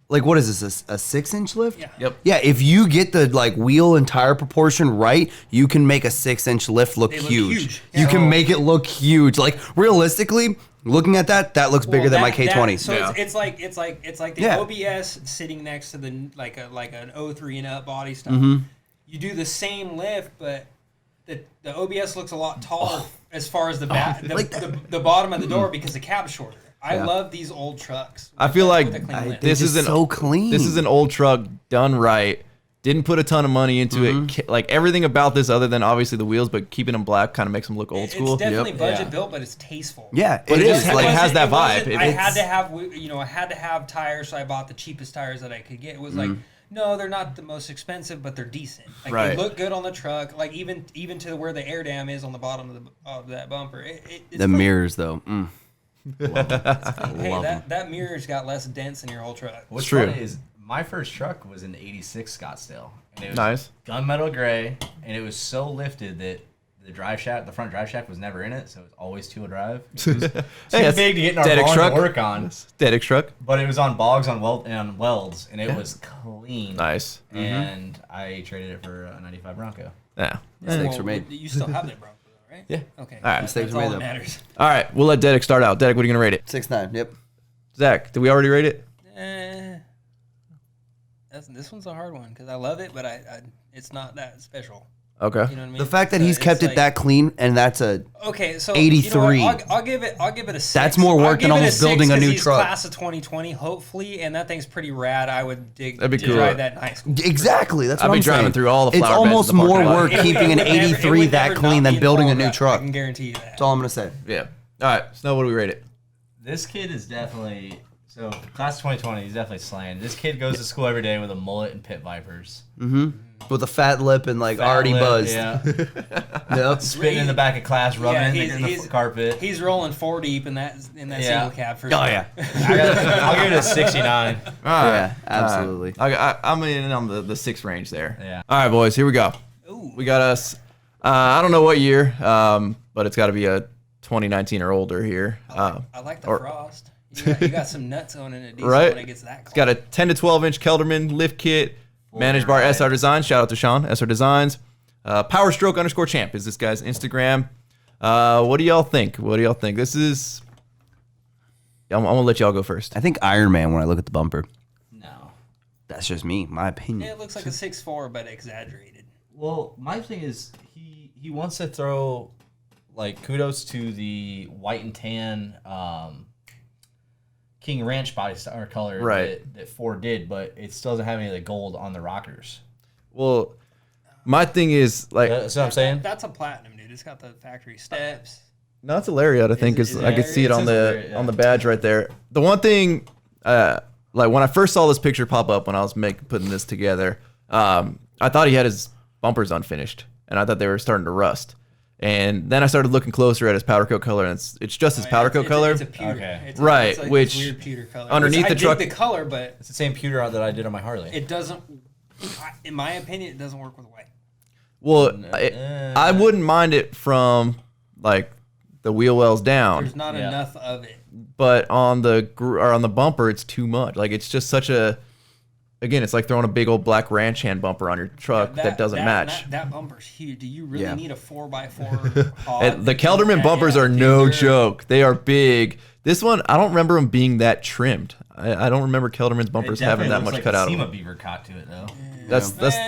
what is this, a 6-inch lift? Yeah. Yep. Yeah, if you get the wheel and tire proportion right, you can make a 6-inch lift look They look huge. huge. You Yeah. can make it look huge. Like realistically, looking at that looks bigger than my K20. So Yeah. it's like the Yeah. OBS sitting next to the like an 03 and up body style. Mm-hmm. You do the same lift, but the OBS looks a lot taller as far as the back, the bottom of the door because the cab's shorter. I love these old trucks. I feel like this is so clean. This is an old truck done right. Didn't put a ton of money into it. Like everything about this, other than obviously the wheels, but keeping them black kind of makes them look old school. It's definitely budget built, but it's tasteful. Yeah, but it just like has that vibe. I had to have tires, so I bought the cheapest tires that I could get. It was like, no, they're not the most expensive, but they're decent. Like they look good on the truck. Like even to where the air dam is on the bottom of that bumper. It's the mirrors though. Hey, that mirror's got less dents in your whole truck. What's funny is my first truck was an '86 Scottsdale, and it was nice gunmetal gray, and it was so lifted that the front drive shaft was never in it, so it was always 2-wheel drive. It was too big to get in our barn to work on. Static truck, but it was on bogs on welds, and it was clean. Nice. And I traded it for a '95 Bronco. Yeah, mistakes were made. You still have that Bronco, though, right? Yeah. Okay. All right, mistakes were made. All That matters. All right, we'll let Dedek start out. Dedek, what are you gonna rate it? 6.9. Yep. Zach, did we already rate it? This one's a hard one because I love it, but it's not that special. Okay. You know what I mean? The fact that he's kept it that clean, and that's a 83. You know I'll give it a 6. That's more work than almost building a new truck. Class of 2020, hopefully, and that thing's pretty rad. I would dig That'd be to cool. drive that in high school. Exactly. That's what I'd be I'm driving saying. through all the It's flower beds almost in the more parking lot. work keeping an 83 that clean than building a new truck. I can guarantee you that. That's all I'm gonna say. Yeah. All right, Snow, what do we rate it? This kid is definitely class of 2020. He's definitely slaying. This kid goes to school every day with a mullet and pit vipers. With a fat lip and like already buzzed. Yeah. Yep. Spitting in the back of class, rubbing it in the carpet. He's rolling 4 deep in that single cab for sure. Oh yeah. I'll give it a 69. All right. Yeah, absolutely. I'm in on the 6 range there. Yeah. All right, boys, here we go. Ooh. We got us. I don't know what year, but it's got to be a 2019 or older here. I like the frost. You got some nuts on it, right? When it gets that cold. It's got a 10 to 12 inch Kelderman lift kit, managed by SR Designs. Shout out to Sean, SR Designs. Powerstroke_champ is this guy's Instagram. What do y'all think? This is. I'm gonna let y'all go first. I think Iron Man when I look at the bumper. No. That's just me, my opinion. It looks like a 6.4, but exaggerated. Well, my thing is he wants to throw like kudos to the white and tan King Ranch body or color that Ford did, but it still doesn't have any of the gold on the rockers. Well, my thing is like. That's what I'm saying. That's a platinum, dude. It's got the factory steps. No, it's a lariat. I think is I could see it on the badge right there. The one thing, like when I first saw this picture pop up when I was putting this together, I thought he had his bumpers unfinished, and I thought they were starting to rust. And then I started looking closer at his powder coat color, and it's just his powder coat color. It's a pewter. Okay. It's right, like which weird pewter color. underneath the truck, I dig the color, but it's the same pewter that I did on my Harley. It doesn't. In my opinion, it doesn't work with white. Well, I wouldn't mind it from like the wheel wells down. There's not enough of it. But on the bumper, it's too much. Like it's just such a. Again, it's like throwing a big old black ranch hand bumper on your truck that doesn't match. That bumper's huge. Do you really need a 4x4 hog? The Kelderman bumpers are no joke. They are big. This one, I don't remember them being that trimmed. I don't remember Kelderman's bumpers having that much cut out of them. SEMA beaver caught to it though.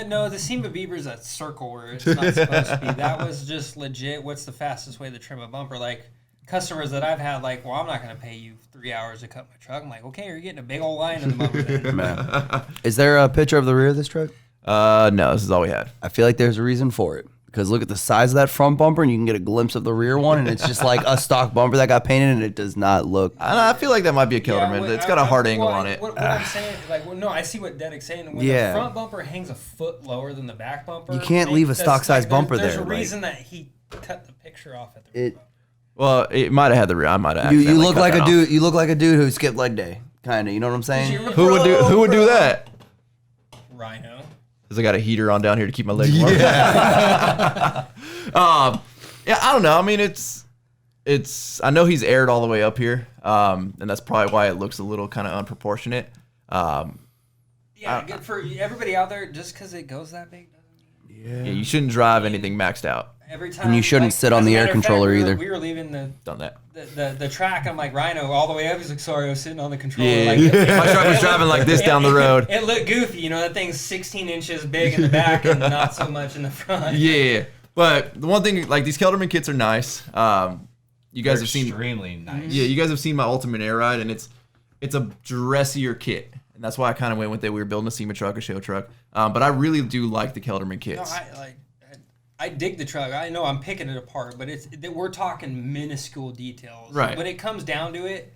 No, the SEMA beaver's a circle where it's not supposed to be. That was just legit. What's the fastest way to trim a bumper? Like customers that I've had, like, well, I'm not going to pay you 3 hours to cut my truck. I'm like, okay, you're getting a big old line in the bumper then. Is there a picture of the rear of this truck? No, this is all we had. I feel like there's a reason for it. Because look at the size of that front bumper, and you can get a glimpse of the rear one, and it's just like a stock bumper that got painted, and it does not look. I feel like that might be a Kelderman. It's got a hard angle on it. What I'm saying, no, I see what Dedek's saying. When the front bumper hangs a foot lower than the back bumper, you can't leave a stock size bumper there. There's a reason that he cut the picture off at the rear. Well, it might have had the rear. I might have. You look like a dude. You look like a dude who skipped leg day, kind of. You know what I'm saying? Who would do that? Rhino. Because I got a heater on down here to keep my legs warm. Yeah. I don't know. I mean, it's. I know he's aired all the way up here, and that's probably why it looks a little kind of unproportionate. Good for everybody out there. Just because it goes that big doesn't mean. Yeah, you shouldn't drive anything maxed out. Every time, and you shouldn't sit on the air controller either. We were leaving done that. The track. I'm like, Rhino all the way up. He's like, sorry, I was sitting on the controller. Yeah. Like, my truck was driving like this down the road. It looked goofy. You know, that thing's 16 inches big in the back and not so much in the front. Yeah. But the one thing, like these Kelderman kits are nice. You guys have seen extremely nice. Yeah, you guys have seen my Ultimate Air Ride, and it's a dressier kit, and that's why I kind of went with it. We were building a SEMA truck, a show truck, but I really do like the Kelderman kits. I dig the truck. I know I'm picking it apart, but we're talking minuscule details. Right. When it comes down to it,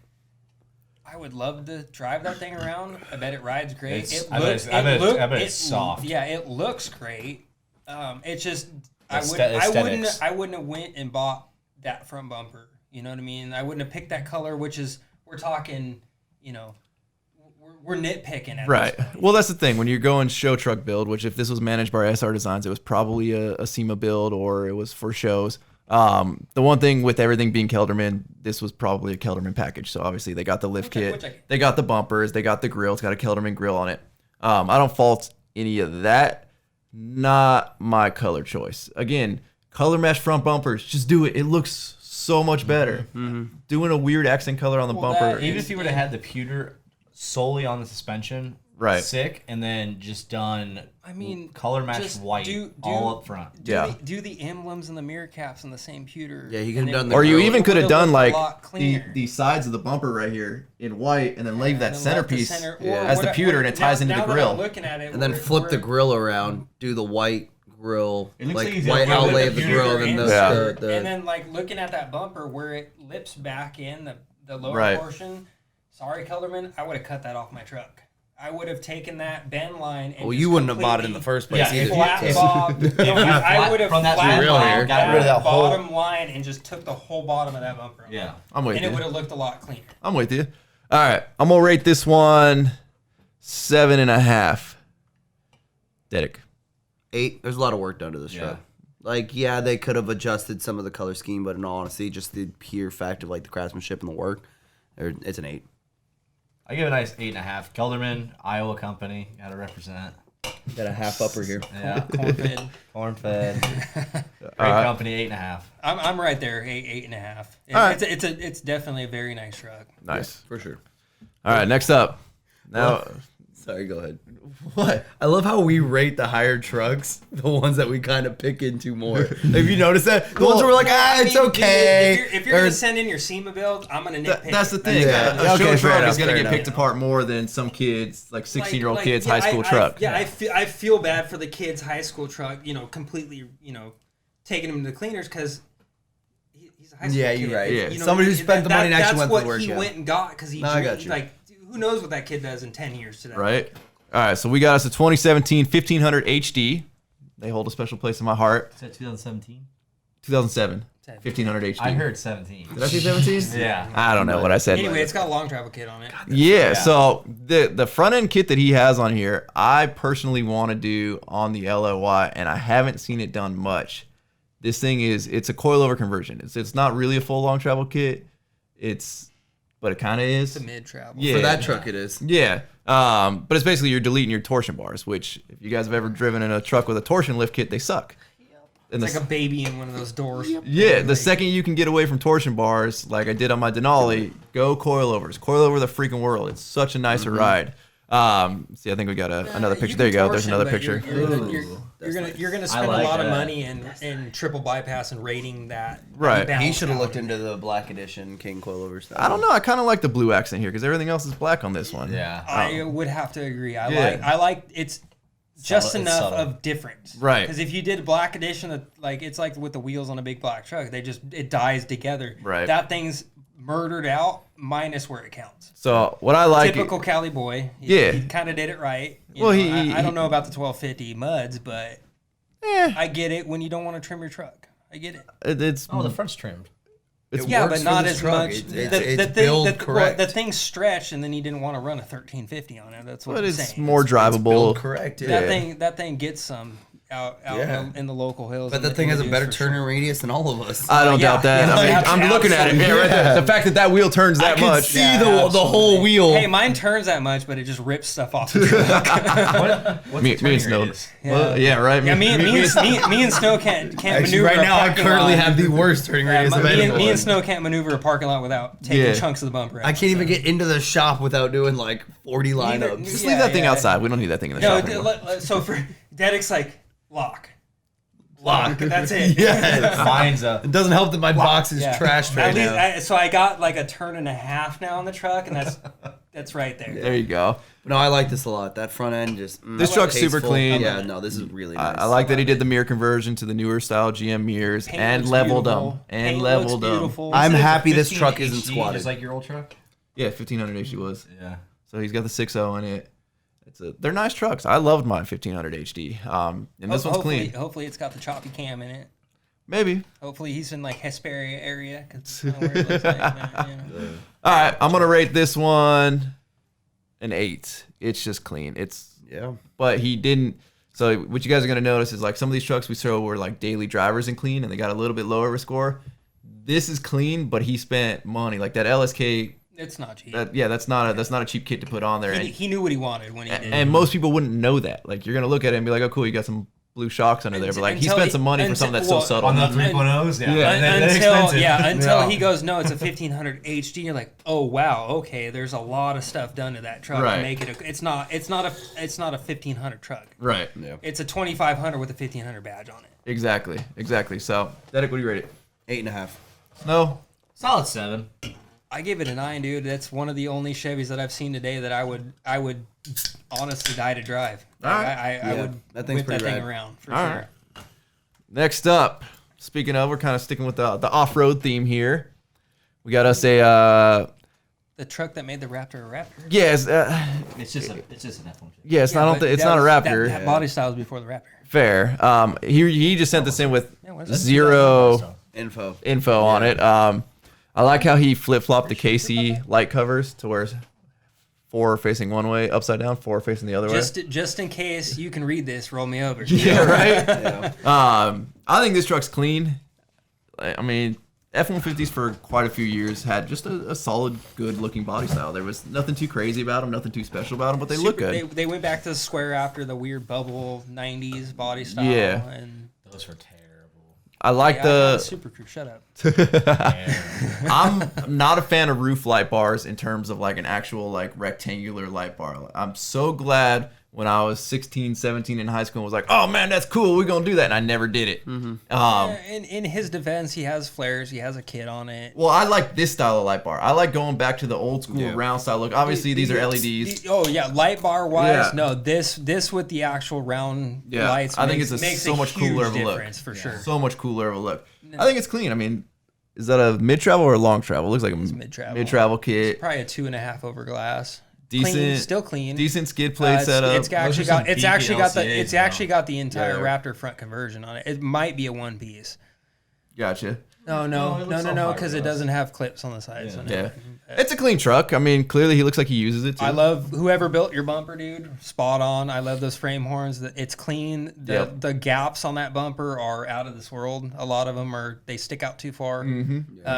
I would love to drive that thing around. I bet it rides great. I bet it's soft. Yeah, it looks great. It's just Aesthetics. I wouldn't have went and bought that front bumper. You know what I mean? I wouldn't have picked that color, which is we're talking, we're nitpicking at Right. this point. Well, that's the thing. When you're going show truck build, which if this was managed by SR Designs, it was probably a SEMA build or it was for shows. The one thing with everything being Kelderman, this was probably a Kelderman package. So obviously they got the lift kit, they got the bumpers, they got the grill. It's got a Kelderman grill on it. I don't fault any of that. Not my color choice. Again, color mesh front bumpers, just do it. It looks so much better. Doing a weird accent color on the bumper. Even if you would have had the pewter solely on the suspension, right? Sick, and then just done. Color match white all up front. Do the emblems and the mirror caps in the same pewter. Yeah, you could have done the. Or you even could have done like the the sides of the bumper right here in white, and then leave that centerpiece as the what- pewter, and it ties into the now that grill. I'm looking at it, And then flip the grill around, do the white grill, It looks like like he's white got a outlay little of the bit grill, of and pewter then insert, the and then like looking at that bumper where it lips back in the lower Right. portion. Sorry, Kelderman, I would have cut that off my truck. I would have taken that bend line and well, just you wouldn't have bought it in the first place Yeah, either. flat bob. I would have from that flat grill here, bobbed got that, rid of that whole- bottom line and just took the whole bottom of that bumper off. Yeah. I'm with And you. it would have looked a lot cleaner. I'm with you. All right, I'm gonna rate this one 7.5. Dedic. 8. There's a lot of work done to this Yeah. truck. Like, yeah, they could have adjusted some of the color scheme, but in all honesty, just the pure fact of like the craftsmanship and the work, it's an 8. I give it a nice 8.5. Kelderman, Iowa company, gotta represent. Got a half upper here. Yeah, Corn-fed. corn fed. Great company, 8.5. I'm right there, 8.5. All right. It's definitely a very nice truck. Nice. For sure. All right, next up. Now, Sorry, go ahead. what? I love how we rate the higher trucks, the ones that we kind of pick into more. Have you noticed that? The ones where we're like, it's okay. If you're gonna send in your SEMA build, I'm gonna nitpick. That's the thing. Yeah. A show Okay, fair truck enough, is gonna fair get enough. picked apart more than some kids, like 16-year-old kids' yeah, high school I truck. I feel bad for the kid's high school truck. Completely, taking him to the cleaners because he's a high school Yeah, kid. you're right. Yeah. Somebody who spent the money and actually went to That's work, what he yeah. went and got because he. No, I got you. Like, who knows what that kid does in 10 years today? Right. All right, so we got us a 2017 1500 HD. They hold a special place in my heart. Is that 2017? 2007 1500 HD. I heard 17. Did I say 17? Yeah. I don't know what I said. Anyway, it's got a long travel kit on it. Yeah, so the front end kit that he has on here, I personally want to do on the LOY, and I haven't seen it done much. This thing it's a coilover conversion. It's not really a full long travel kit. But it kind of is. It's a mid travel. Yeah. For that truck, it is. Yeah. But it's basically you're deleting your torsion bars, which if you guys have ever driven in a truck with a torsion lift kit, they suck. And It's like a baby in one of those doors. yeah, the second you can get away from torsion bars, like I did on my Denali, go coilovers. Coil over the freaking world. It's such a nicer ride. See, I think we got another picture. There you go. There's another picture. You're gonna spend like a lot of that. money in triple bypass and rating that. Right. balance He should have out. looked into the black edition King coilover stuff. I don't know. I kind of like the blue accent here because everything else is black on this one. Yeah. I would have to agree. Yeah. I like it's just Subtle- it's enough subtle. of different. Right. Because if you did black edition, like it's like with the wheels on a big black truck, it dies together. Right. That thing's murdered out minus where it counts. So what I like. Typical Cali boy. Yeah. He kind of did it right. You Well, know, I don't know about the 1250 muds, but Eh, I get it when you don't want to trim your truck. I get it. it's Oh, the front's trimmed. it's Yeah, works but for not this as truck. much. It's built correct. The thing's stretched, and then he didn't want to run a 1350 on it. That's what but I'm it's saying. more drivable. Built correct. Yeah. That thing gets some out Yeah. in the local hills. But and that thing has a dudes better for sure. turning radius than all of us. I don't Yeah, doubt that. yeah, I mean, yeah, I'm looking at it. Yeah, right there. The fact that wheel turns that I can much. see Yeah, the whole absolutely. wheel. Hey, mine turns that much, but it just rips stuff off the truck. What's Me the turning and Snow. radius? Well, yeah, right. Yeah, me and Snow can't Actually, maneuver. right a now I parking currently lot. have the worst turning Yeah, radius of me anyone. and Snow can't maneuver a parking lot without taking Yeah. chunks of the bumper out. I can't even get into the shop without doing like 40 lineups. Just Yeah, leave that thing yeah. outside. We don't need that thing in the No, shop anymore. so for Dedic's like lock. lock. That's it. Yeah. Mine's a. It doesn't help that my box is Yeah. trashed right At least, now. so I got like a turn and a half now on the truck, and that's right there. There you go. No, I like this a lot. That front end just. This truck's super tasteful. clean. Yeah, no, this is really nice. I like that he did the mirror conversion to the newer style GM mirrors Paint and looks leveled beautiful. them. And Paint leveled looks them. beautiful. I'm Is it a happy this 15 truck isn't HD, squatted. Just like your old truck. Yeah, 1500 HD was. Yeah. So he's got the 6.0 in it. They're nice trucks. I loved my 1500 HD. And this one's clean. Hopefully it's got the choppy cam in it. Maybe. Hopefully he's in like Hesperia area, because where it looks like. But, you know. All right, I'm gonna rate this one an 8. It's just clean. But he didn't. So what you guys are gonna notice is like some of these trucks we show were like daily drivers and clean, and they got a little bit lower of a score. This is clean, but he spent money. Like that LSK. It's not cheap. That's not a cheap kit to put on there. He knew what he wanted when he did. And most people wouldn't know that. Like you're gonna look at it and be like, oh cool, you got some blue shocks under there, but like he spent some money for something that's so subtle. On the 3.0s, yeah. Until he goes, no, it's a 1500 HD. You're like, oh wow, okay. There's a lot of stuff done to that truck to make it. It's not a 1500 truck. Right. Yeah. It's a 2500 with a 1500 badge on it. Exactly. So, Derek, what do you rate it? 8.5. No. Solid 7. I give it a 9, dude. That's one of the only Chevys that I've seen today that I would honestly die to drive. All right. I would that thing's whip that pretty thing rad. around for All sure. right. Next up, speaking of, we're kind of sticking with the off-road theme here. We got us a The truck that made the Raptor a Raptor. yes, It's just an F1. yes. I don't think it's not a Raptor. That body style was before the Raptor. Fair. He just sent this in with what is that? zero Info. on it. I like how he flip-flopped the KC light covers to where 4 are facing one way, upside down, 4 are facing the other way. Just in case you can read this, roll me over. Yeah, right. Yeah. I think this truck's clean. I mean, F-150s for quite a few years had just a solid, good-looking body style. There was nothing too crazy about them, nothing too special about them, but they look good. They went back to the square after the weird bubble 90s body style. Yeah. And Those were terrible. I like I got the. a Super Crew. Shut up. I'm not a fan of roof light bars in terms of like an actual like rectangular light bar. I'm so glad when I was 16, 17 in high school and was like, oh man, that's cool. We're going to do that. And I never did it. In his defense, he has flares. He has a kit on it. Well, I like this style of light bar. I like going back to the old school round style look. Obviously, these are LEDs. Oh yeah, light bar wise, Yeah. no. This with the actual round lights. I think makes, it's makes so much huge cooler of a look. difference for sure. So much cooler of a look. I think it's clean. I mean, is that a mid-travel or a long travel? It looks like a mid-travel. mid-travel kit. Probably a 2.5 over glass. Decent, Clean, still clean. Decent skid plate setup. It's actually got. It's actually got the. It's actually got the entire Yeah. Raptor front conversion on it. It might be a one piece. Gotcha. No, it looks all because it fiberglass. doesn't have clips on the sides. Yeah. So Yeah. It's a clean truck. I mean, clearly he looks like he uses it too. I love whoever built your bumper, dude. Spot on. I love those frame horns. It's clean. The gaps on that bumper are out of this world. A lot of them they stick out too far.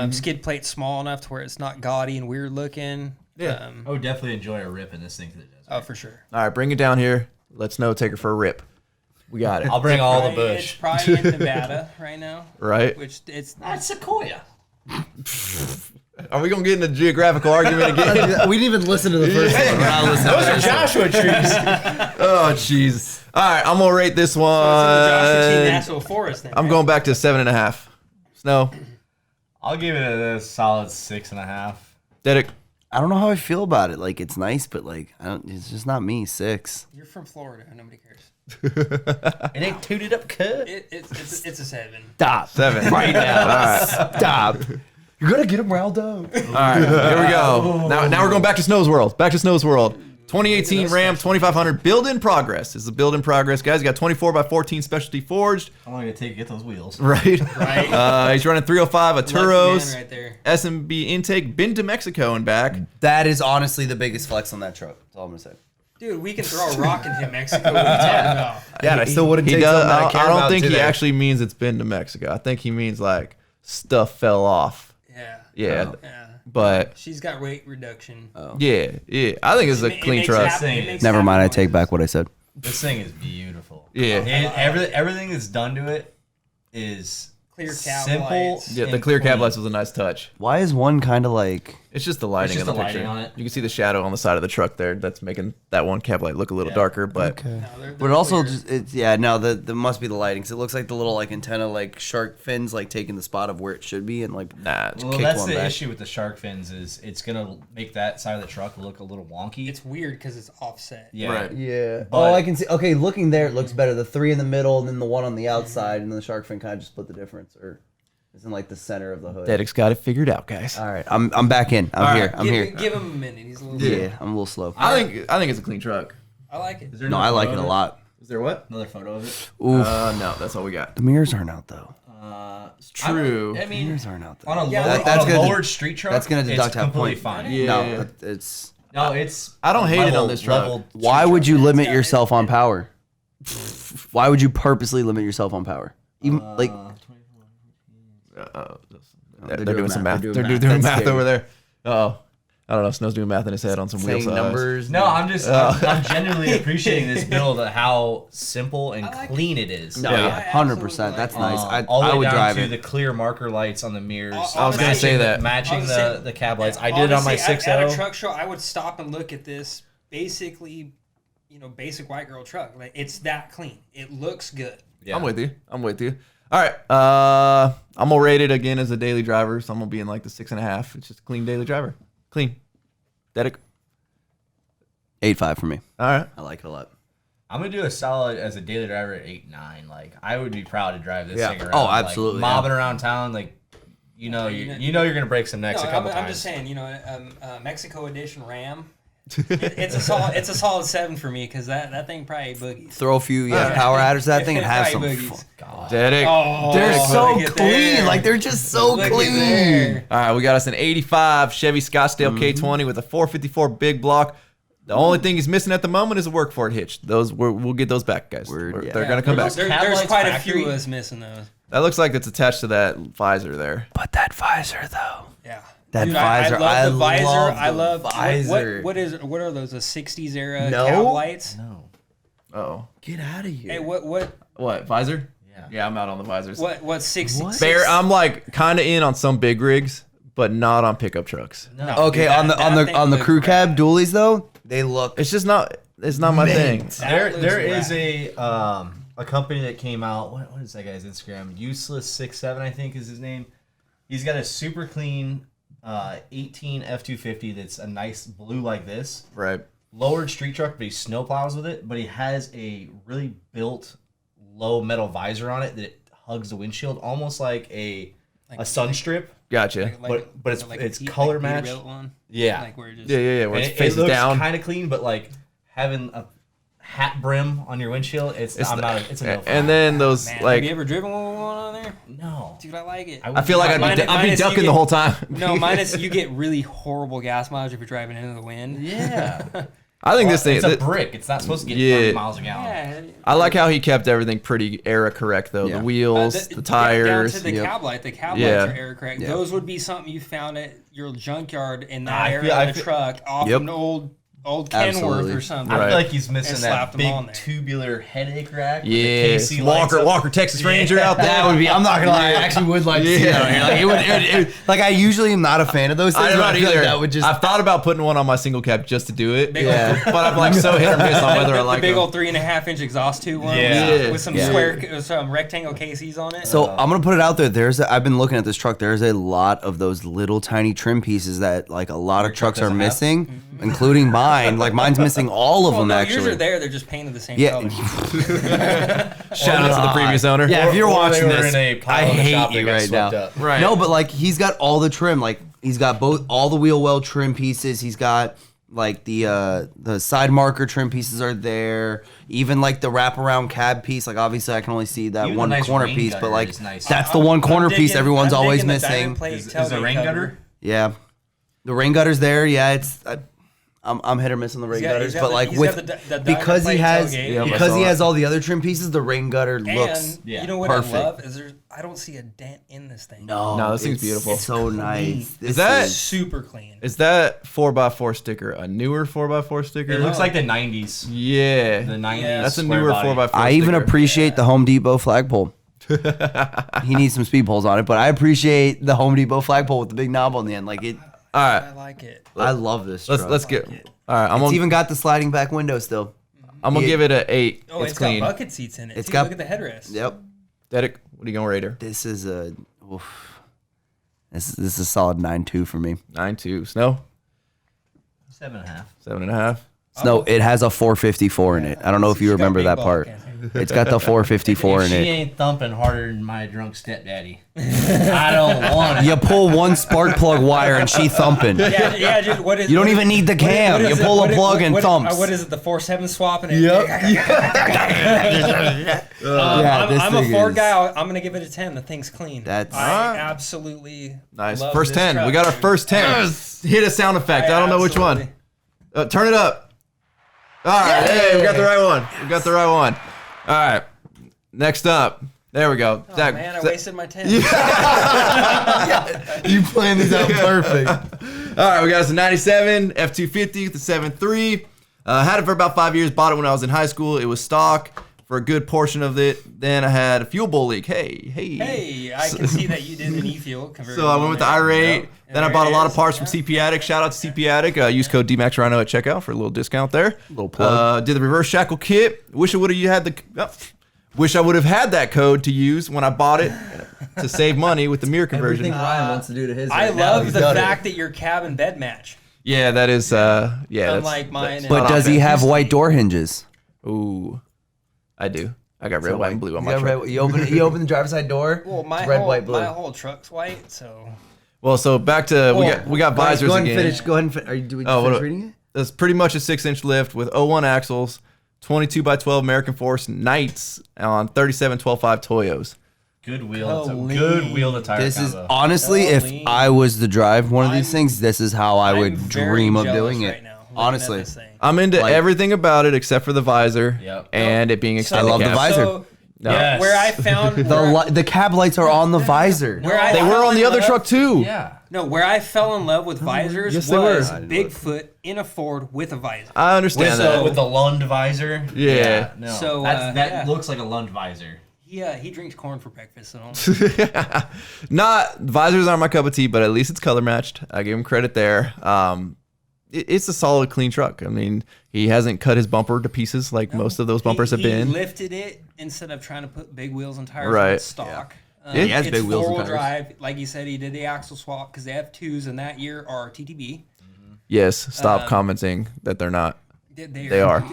Skid plate's small enough to where it's not gaudy and weird looking. Yeah. I would definitely enjoy a rip in this thing. Oh, for sure. All right, bring it down here. Let's take her for a rip. We got it. I'll bring all the It's bush. probably in Nevada right now. Right? Which it's That's Sequoia. Are we going to get in a geographical argument again? We didn't even listen to the first one. We're not listening to this one. Joshua trees. Oh, jeez. All right, I'm going to rate this one. Joshua T. National Forest. Then, I'm going back to 7.5. Snow. I'll give it a solid 6.5. Derek. I don't know how I feel about it. Like, it's nice, but like, it's just not me. 6. You're from Florida. Nobody cares. It ain't tooted up cut. It's a 7. Stop. 7. Right now. All right. Stop. You're going to get him riled up. All right, here we go. Now we're going back to Snow's World. 2018 Ram 2500 build in progress. This is a build in progress, guys. You got 24x14 specialty forged. How long did it take to get those wheels? Right. He's running 305 Lucky Aturos, man right there. SMB intake, been to Mexico and back. That is honestly the biggest flex on that truck. That's all I'm going to say. Dude, we can throw a rock and hit Mexico. What are you talking about? Yeah, and I still wouldn't He take does. something that I care I don't about think he today. actually means it's been to Mexico. I think he means like stuff fell off. Yeah. Yeah. Yeah. But She's got weight reduction. yeah. I think it's a clean makes truck. happen- it makes Never happen mind, I noises. take back what I said. This thing is beautiful. Yeah. And everything that's done to it is Clear cab simple. lights. Yeah, the and clear cab clean. lights was a nice touch. Why is one kind of like... It's just the lighting in the the picture. lighting on it. You can see the shadow on the side of the truck there. That's making that one cab light look a little darker. But No, they're But also, clear. just it's the must be the lighting. 'Cause it looks like the little like antenna, like shark fins, like taking the spot of where it should be, and like nah, Well, kicked that's one the back. issue with the shark fins is it's gonna make that side of the truck look a little wonky. It's weird because it's offset. yeah. right. Yeah. But- Oh, I can see. Okay, looking there, it looks better. The 3 in the middle, and then the one on the outside, and then the shark fin kind of just split the difference, or it's in like the center of the hood. Dedic's got it figured out, guys. All right, I'm back in. I'm here. right. I'm here. Give him a minute. He's a little. Yeah, I'm a little slow. I think it's a clean truck. I like it. Is there No, I like it a lot. Is there what? Another photo of it. Oof. No, that's all we got. The mirrors aren't out though. It's true. I mean, Mirrors aren't out though. on a, Yeah, lower, that's on a gonna- lowered street truck, that's gonna deduct it's half completely point. fine. Yeah. No, it's. No, it's. I don't hate it on level- this truck. leveled Why street would truck. you limit Yeah, yourself on power? Why would you purposely limit yourself on power? Even like They're doing doing some math. math. They're doing That's math scary. over there. Oh, I don't know. Snow's doing math in his head on some wheel saying size. numbers. No, I'm just I'm genuinely appreciating this build of how simple and like clean it is. No, Yeah. yeah, 100%. That's nice. All the I way would down drive to it. the clear marker lights on the mirrors. I was gonna say that. matching I was gonna say- the cab lights. I did it on my Honestly, 6.0. At a truck show, I would stop and look at this basically, basic white girl truck. Like it's that clean. It looks good. Yeah. I'm with you. All right. I'm gonna rate it again as a daily driver, so I'm gonna be in like the 6.5. It's just a clean daily driver. Clean. Dedic. 8.5 for me. All right. I like it a lot. I'm gonna do a solid as a daily driver at 8.9. Like I would be proud to drive this Yeah. thing around. Oh, like, absolutely, mobbing around town, like you're gonna break some necks a couple times. I'm just saying, Mexico edition Ram. It's a solid 7 for me because that thing probably boogies. Throw a few power adders to that thing and have some. Probably Fun. boogies. Dedic. Oh, They're so look at clean. there. Like they're just so Look at clean. there. All right, we got us an 85 Chevy Scottsdale K20 with a 454 big block. The only thing he's missing at the moment is a work for it hitch. We'll get those back, guys. Word, yeah. They're gonna come back. There's Cab lights quite a factory? few of us missing those. That looks like it's attached to that visor there. But that visor though. Yeah. That Dude, visor, I love the visor. love I the love visor. What are those? A 60s era No. cab lights? No. Oh, Get out of here. Hey, what visor? Yeah. Yeah, I'm out on the visors. what 60s? Bear, I'm like kind of in on some big rigs, but not on pickup trucks. No. Okay, Dude, on the that thing on the looks crew cab rad. dualies though, they look. It's just not. It's not my thing. That There looks is rad. a company that came out. What is that guy's Instagram? Useless67, I think is his name. He's got a super clean 18 F250 that's a nice blue like this. Right. Lowered street truck, but he snow plows with it. But he has a really built low metal visor on it that hugs the windshield, almost like a sun strip. Gotcha. Like but it's color matched. One. Yeah. Like where it just, Yeah. Where And it faces looks down. kind of clean, but like having a hat brim on your windshield, it's a no. And then those Man, like. have you ever driven one on there? no. Dude, I like it. I feel like I'd be Minus ducking you the get- whole time. No, minus you get really horrible gas mileage if you're driving into the wind. Yeah. I think this thing. It's a brick. It's not supposed to get Yeah. 30 miles a gallon. Yeah. I like how he kept everything pretty era correct though. Yeah. The wheels, the Down tires. to the Yep. cab light. The cab Yeah. lights are air correct. Yeah. Those would be something you found at your junkyard in that I area feel- I of the feel- truck off Yep. an old Kenworth Absolutely. or something. I Right. feel like he's missing And that slapped 'em big on there. tubular headache rack. with the Yeah, KC lights Walker, up. Texas Ranger out there. That would be. I'm not gonna lie. I actually would like to see that. On here. Like, it would, like I usually am not a fan of those things. I'm but not I feel either. like that would just. I've thought about putting one on my single cab just to do it. Yeah. But I'm like so hit or miss on whether I The like big them. old 3.5-inch exhaust tube one Yeah. with some Yeah. some rectangle KCs on it. So I'm gonna put it out there. I've been looking at this truck. There's a lot of those little tiny trim pieces that like a lot of trucks are doesn't have? missing, including mine. Like mine's missing all of well, them no, yours actually. are there. They're just painted the same Yeah. color. Shout out to the previous owner. Yeah, if you're Or they watching were this, in a pile I in the hate shop that you got right now. swept up. Right. No, but like he's got all the trim. Like he's got all the wheel well trim pieces. He's got like the side marker trim pieces are there. Even like the wraparound cab piece. Like obviously I can only see that Even one the nice corner rain piece, but gutter like is nice. that's the one corner piece digging- everyone's I'm always digging the missing. diamond plate Is the tailgate rain cover. gutter? Yeah, the rain gutter's there. Yeah, I'm hit or miss on the rain He's got- gutters, he's got but the- like he's with got the diamond because he plate has tailgate. Yeah, I because saw he it. has all the other trim pieces, the rain gutter looks And Yeah. you know what perfect. I love is I don't see a dent in this thing. no, this thing's it's beautiful. So nice. This that- Super clean. Is that 4x4 sticker a newer 4x4 sticker? It looks like the 90s. Yeah. The 90s. Yeah. That's a square newer body. 4x4 I even sticker. appreciate the Home Depot flagpole. He needs some speed poles on it, but I appreciate the Home Depot flagpole with the big knob on the end. Like it, All right. I like it. I love this truck. Let's get. All right. It's even got the sliding back window still. I'm gonna give it an 8. Oh, it's clean. got bucket seats in it. It's Too. got- Look at the headrest. Yep. Dedic, what are you going rate her? This is a. Oof. This is a solid 9.2 for me. 9.2. Snow 7.5. 7.5. No, it has a 454 in it. I don't know if you She's got remember big that ball, part. can't see. It's got the 454 in She it. ain't thumping harder than my drunk stepdaddy. I don't want it. You pull one spark plug wire and she thumping. Yeah, just what is? You don't what even is- need the what cam. is You it? pull a What is- plug and thumps. What is it? The 4.7 swap and it. Yeah, this I'm a thing Ford is- guy. I'm gonna give it a 10. The thing's clean. That's- I absolutely Nice. love First this 10. truck, We got our dude. first 10. Hit a sound effect. I don't know which one. Turn it up. All right. Hey, we got the right one. We got the right one. All right. Next up. There we go. Oh, Zach, man, I Zach- wasted my 10. You planned these out perfect. All right, we got us a 97 F250 with the 7.3. Had it for about 5 years. Bought it when I was in high school. It was stock for a good portion of it. Then I had a fuel bowl leak. Hey, I can see that you did an e-fuel conversion. So I went with the i8. Yep. Then I There bought a it lot of is. parts from Yeah. CP Attic. Shout out to CP Attic. Use code Dmaxryno at checkout for a little discount there. Little plug. Did the reverse shackle kit. Wish I would have had the. Wish I would have had that code to use when I bought it to save money with the mirror conversion. Ryan wants to do to his. I love the fact that your cab and bed match. Yeah, that is. Yeah, Unlike mine. that's and- But not does he offense. have white door hinges? Ooh, I do. I got red, white, and blue on my You truck. got red- You open the driver's side door. Well, my it's red, whole, white, blue. my whole truck's white, so Well, so back to we got visors go ahead again. And finish. Go ahead and finish. Are you doing? Oh, finish what- reading it? That's pretty much a 6-inch lift with 01 axles, 22x12 American Force Knights on 37 12.5 Toyos. Good wheel. Holy. Good wheel to tire This is combo. honestly, if Holy. I was to drive one of these I'm- things, this is how I I'm would very dream of jealous doing it. right now, looking at Honestly, this thing. I'm into Like- everything about it except for the visor Yep. and it being extended. love the cab. visor. So, No. Yes. where I found the cab lights are on the visor. where I They fell were on in the other love- truck too. Yeah. No, where I fell in love with visors yes, they was were. Bigfoot in a Ford with a visor. I understand With, that. with the Lund visor. Yeah. No. So, that yeah. looks like a Lund visor. He drinks corn for breakfast, so don't. Not visors aren't my cup of tea, but at least it's color matched. I give him credit there. It's a solid, clean truck. I mean, he hasn't cut his bumper to pieces like most of those bumpers have He been. lifted it instead of trying to put big wheels and tires on Right. stock. Yeah, he has it's big wheels and four-wheel tires. drive. Like you said, he did the axle swap because they have twos, and that year are TTB. Yes, stop commenting that they're not. They are.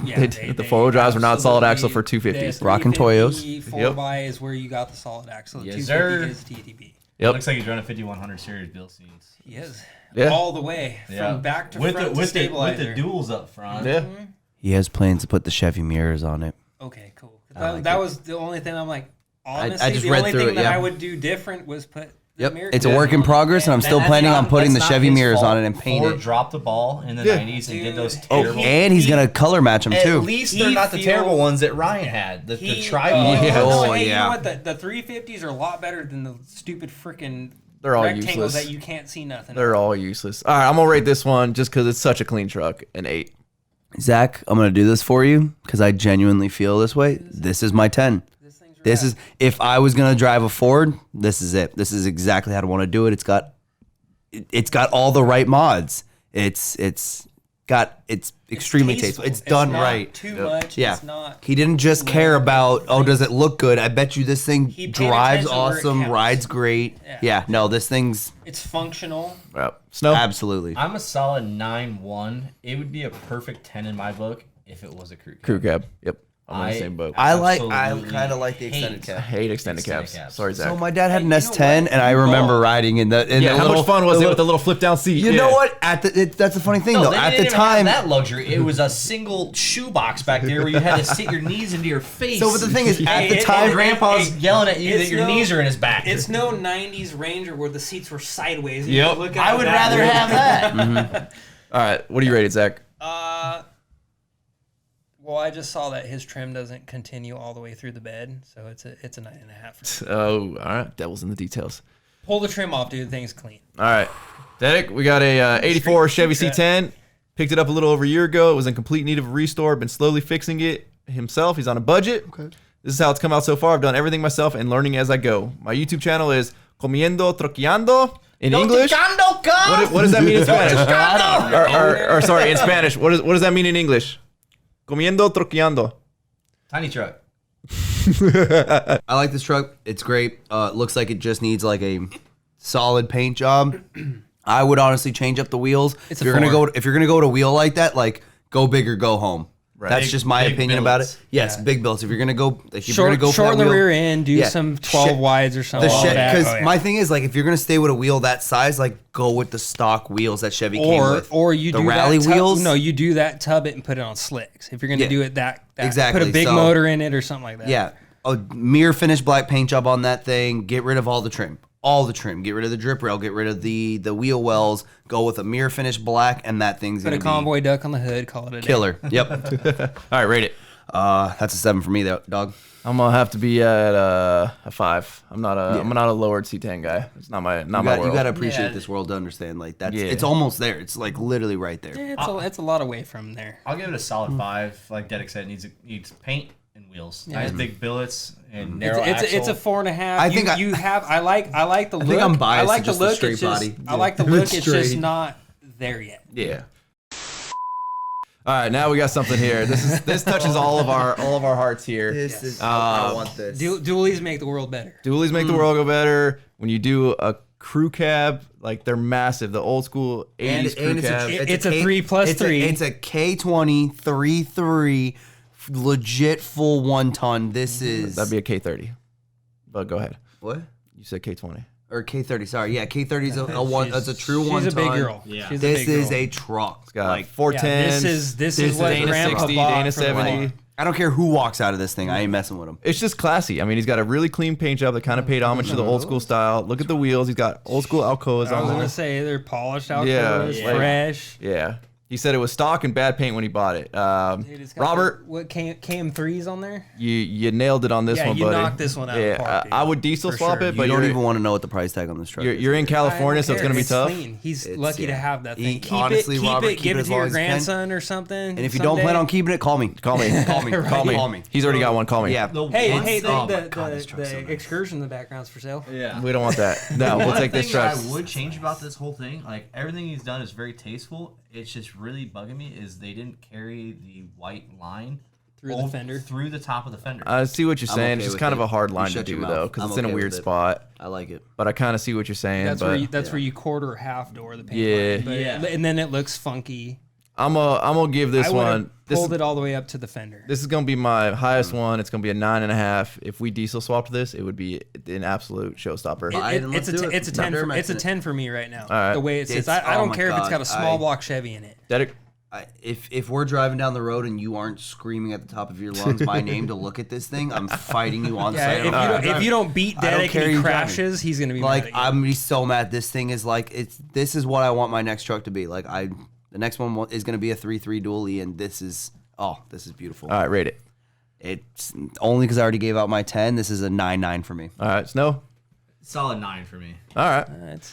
Yeah, The four-wheel drives were not solid axle for 250s. Rockin' Toyos. 4x is where you got the solid axle. The Yes, 250 sir. is TTB. Yep. Looks like he's running 5100 series build seats. He is. Yeah. All the way Yeah. from back to with front the to with stabilizer. the duals up front. Yeah. He has plans to put the Chevy mirrors on it. Okay, cool. That was the only thing I'm like. Honestly, just the read only through thing it, that yeah. I would do different was put. The mirror It's a control work in on it. progress, and I'm still that's planning on not- putting the that's not Chevy his mirrors fault. on it and paint Ford it. dropped the ball in the Yeah. 90s and did those Dude. terrible. And he's gonna color match them At too. least they're not the terrible ones that Ryan had. The tribal. Yeah. No, Oh, hey, you yeah. know what? The 350s are a lot better than the stupid freaking They're all rectangles useless. that you can't see nothing. They're all useless. All right, I'm gonna rate this one just because it's such a clean truck, an 8. Zach, I'm gonna do this for you because I genuinely feel this way. This is my 10. This is if I was gonna drive a Ford, this is it. This is exactly how I want to do it. It's got all the right mods. It's extremely tasteful. It's done not right. Too much. Yeah. It's not. He didn't just care about, oh, does it look good? I bet you this thing He paid drives attention where it awesome, counts. rides great. Yeah. Yeah, no, this thing's It's functional. Yep. Snow. absolutely. I'm a solid 9-1. It would be a perfect 10 in my book if it was a crew cab. Crew cab. Yep. I'm in the same boat. I absolutely kind of like the hate extended I cab. hate extended cabs. Sorry, Zach. So my dad had an Hey, you know S10, what? and I remember riding in the yeah, how little, much fun was it with the little flip down seat? You Yeah. know what? That's the funny thing No, though. they At didn't the even have time, that luxury. It was a single shoebox back there where you had to sit your knees into your face. so but the thing is, at Hey, the it- time, it- Grandpa's Hey, yelling at you it's that your no- knees are in his back. It's no 90s Ranger where the seats were sideways. Yep. Look I at would that. rather have that. All right. What do you rate it, Zach? Well, I just saw that his trim doesn't continue all the way through the bed, so it's a 9.5. Oh, all right. Devil's in the details. Pull the trim off, dude. The thing's clean. All right. Derek, we got a 84 Chevy street C10. Picked it up a little over a year ago. It was in complete need of a restore. Been slowly fixing it himself. He's on a budget. Okay. This is how it's come out so far. I've done everything myself and learning as I go. My YouTube channel is Comiendo Troqueando. In English? What does that mean in Spanish? or sorry, in Spanish. What does that mean in English? Comiendo, troqueando. Tiny truck. I like this truck. It's great. Looks like it just needs like a solid paint job. I would honestly change up the wheels. It's if you're gonna go to wheel like that, like go big or go home. Right. That's just my opinion about it. Yes, Yeah. big billets. If you're gonna go, Shorten the rear end, do some 12 wides or something. Because my thing is like, if you're gonna stay with a wheel that size, like go with the stock wheels that Chevy came with. Or you the do rally that wheels. No, you do that, tub it, and put it on slicks. If you're gonna do it that exactly. put a big motor in it or something like that. Yeah, a mirror finish black paint job on that thing. Get rid of all the trim. Get rid of the drip rail. Get rid of the wheel wells. Go with a mirror finish black, and that thing's Put gonna a convoy duck on the hood. Call it a day. killer. Yep. All right, rate it. That's a 7 for me, though, dog. I'm gonna have to be at a 5. I'm not a lowered C10 guy. It's not my world. You gotta appreciate Yeah. this world to understand. Like that's Yeah. it's almost there. It's like literally right there. Yeah, it's a lot away from there. I'll give it a solid 5. Like Dedek said, it needs paint and wheels. Yeah. Nice big billets and narrow It's axle. a 4.5. I think I like the look. think I'm biased I like to just the the look. straight It's just, body. I like the Yeah. look. It's just Straight. not there yet. Yeah. All right, now we got something here. This touches all of our hearts here. This is I want this. Dualies make the world better. Dualies make the world go better. When you do a crew cab, like they're massive. The old school 80s crew cab. It's a 3+3. It's a K20 3.3 legit full 1 ton. This is That'd be a K30. But go ahead. what? You said K20. Or K30. Sorry, yeah, K30 is a one. That's a true 1 ton. She's a big girl. Yeah. She's a This big is girl. a truck. It's got Like 410s. This is what Dana Grandpa 60, bought Dana for the 70. wedding. I don't care who walks out of this thing. I ain't messing with him. It's just classy. I mean, he's got a really clean paint job that kind of paid homage to the old school style. Look at the wheels. He's got old school Alcoas I was on gonna there. say they're polished out, Yeah, fresh. Yeah. He said it was stock and bad paint when he bought it. Dude, it's got Robert, what KM3s on there? you nailed it on this Yeah, one, you buddy. knocked this one out of the park, dude. I would diesel For swap sure. it, but You don't you're, even want to know what the price tag on this truck is. you're in California, I so it's don't gonna be care. tough. Clean. He's It's- lucky to yeah. have that He- thing. Keep honestly, it, keep Robert, it, keep give it it as to long your as you can. grandson or something. And if you don't plan on keeping it, call me. Call me. Call me. Call me. He's already got one. Call me. Yeah. Hey, Oh my the God, this truck's so nice. excursion in the background's for sale. Yeah. We don't want that. No, we'll One take this thing truck. that I would change about this whole thing, like everything he's done is very tasteful. It's just really bugging me is they didn't carry the white line Through the fender? through the top of the fender. I see what you're I'm saying. okay It's just with kind of it. a hard You line to shut do your though, mouth. because I'm it's in a okay weird with it. spot. I like it. But I kind of see what you're saying. That's but where you quarter or half door the paint. Yeah. line, but Yeah. and then it looks funky. I'm gonna give this I would have one. This pulled it all the way up to the fender. This is gonna be my highest one. It's gonna be a 9.5. If we diesel swapped this, it would be an absolute showstopper. It's a 10. It's a 10 for me right now. right. The way it sits, It's- I oh don't my care if it's God, got a small I- block Chevy in it. Dedek, If we're driving down the road and you aren't screaming at the top of your lungs my name to look at this thing, I'm fighting you on Yeah, site. if you don't beat I don't Dedek care and he who's crashes, he's gonna be like mad at you. I'm gonna be so mad. This thing is like this is what I want my next truck to be. Like the next one is gonna be a 3.3 dually, and this is beautiful. all right, rate it. It's only because I already gave out my 10. This is a 9.9 for me. All right, Snow. Solid 9 for me. All right,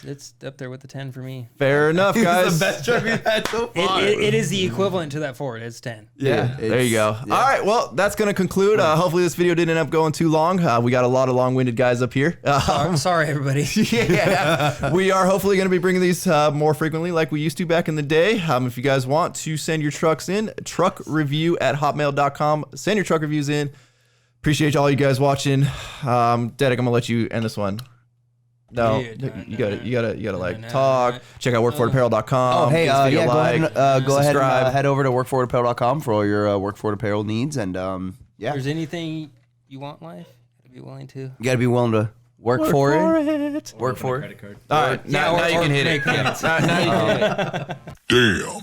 It's up there with the 10 for me. fair enough, guys. truck we've had so It is the equivalent to that Ford. It's 10. Yeah, there you go. yeah. All right, well, that's going to conclude. Hopefully, this video didn't end up going too long. We got a lot of long-winded guys up here. I'm sorry, everybody. Yeah, we are hopefully going to be bringing these more frequently like we used to back in the day. If you guys want to send your trucks in, truckreview@hotmail.com. Send your truck reviews in. Appreciate all you guys watching. Dedek, I'm going to let you end this one. No, Dude, you gotta like no. talk. Check out workforwardapparel.com. Oh, hey, give this video a go like, ahead subscribe. and head over to workforwardapparel.com for all your workforward apparel needs. And If yeah, there's anything you want in life, I'd be willing to. you got to be willing to work for it. Work for it. Credit card. All right, now you can hit it. make payments. Now you can hit it. Damn.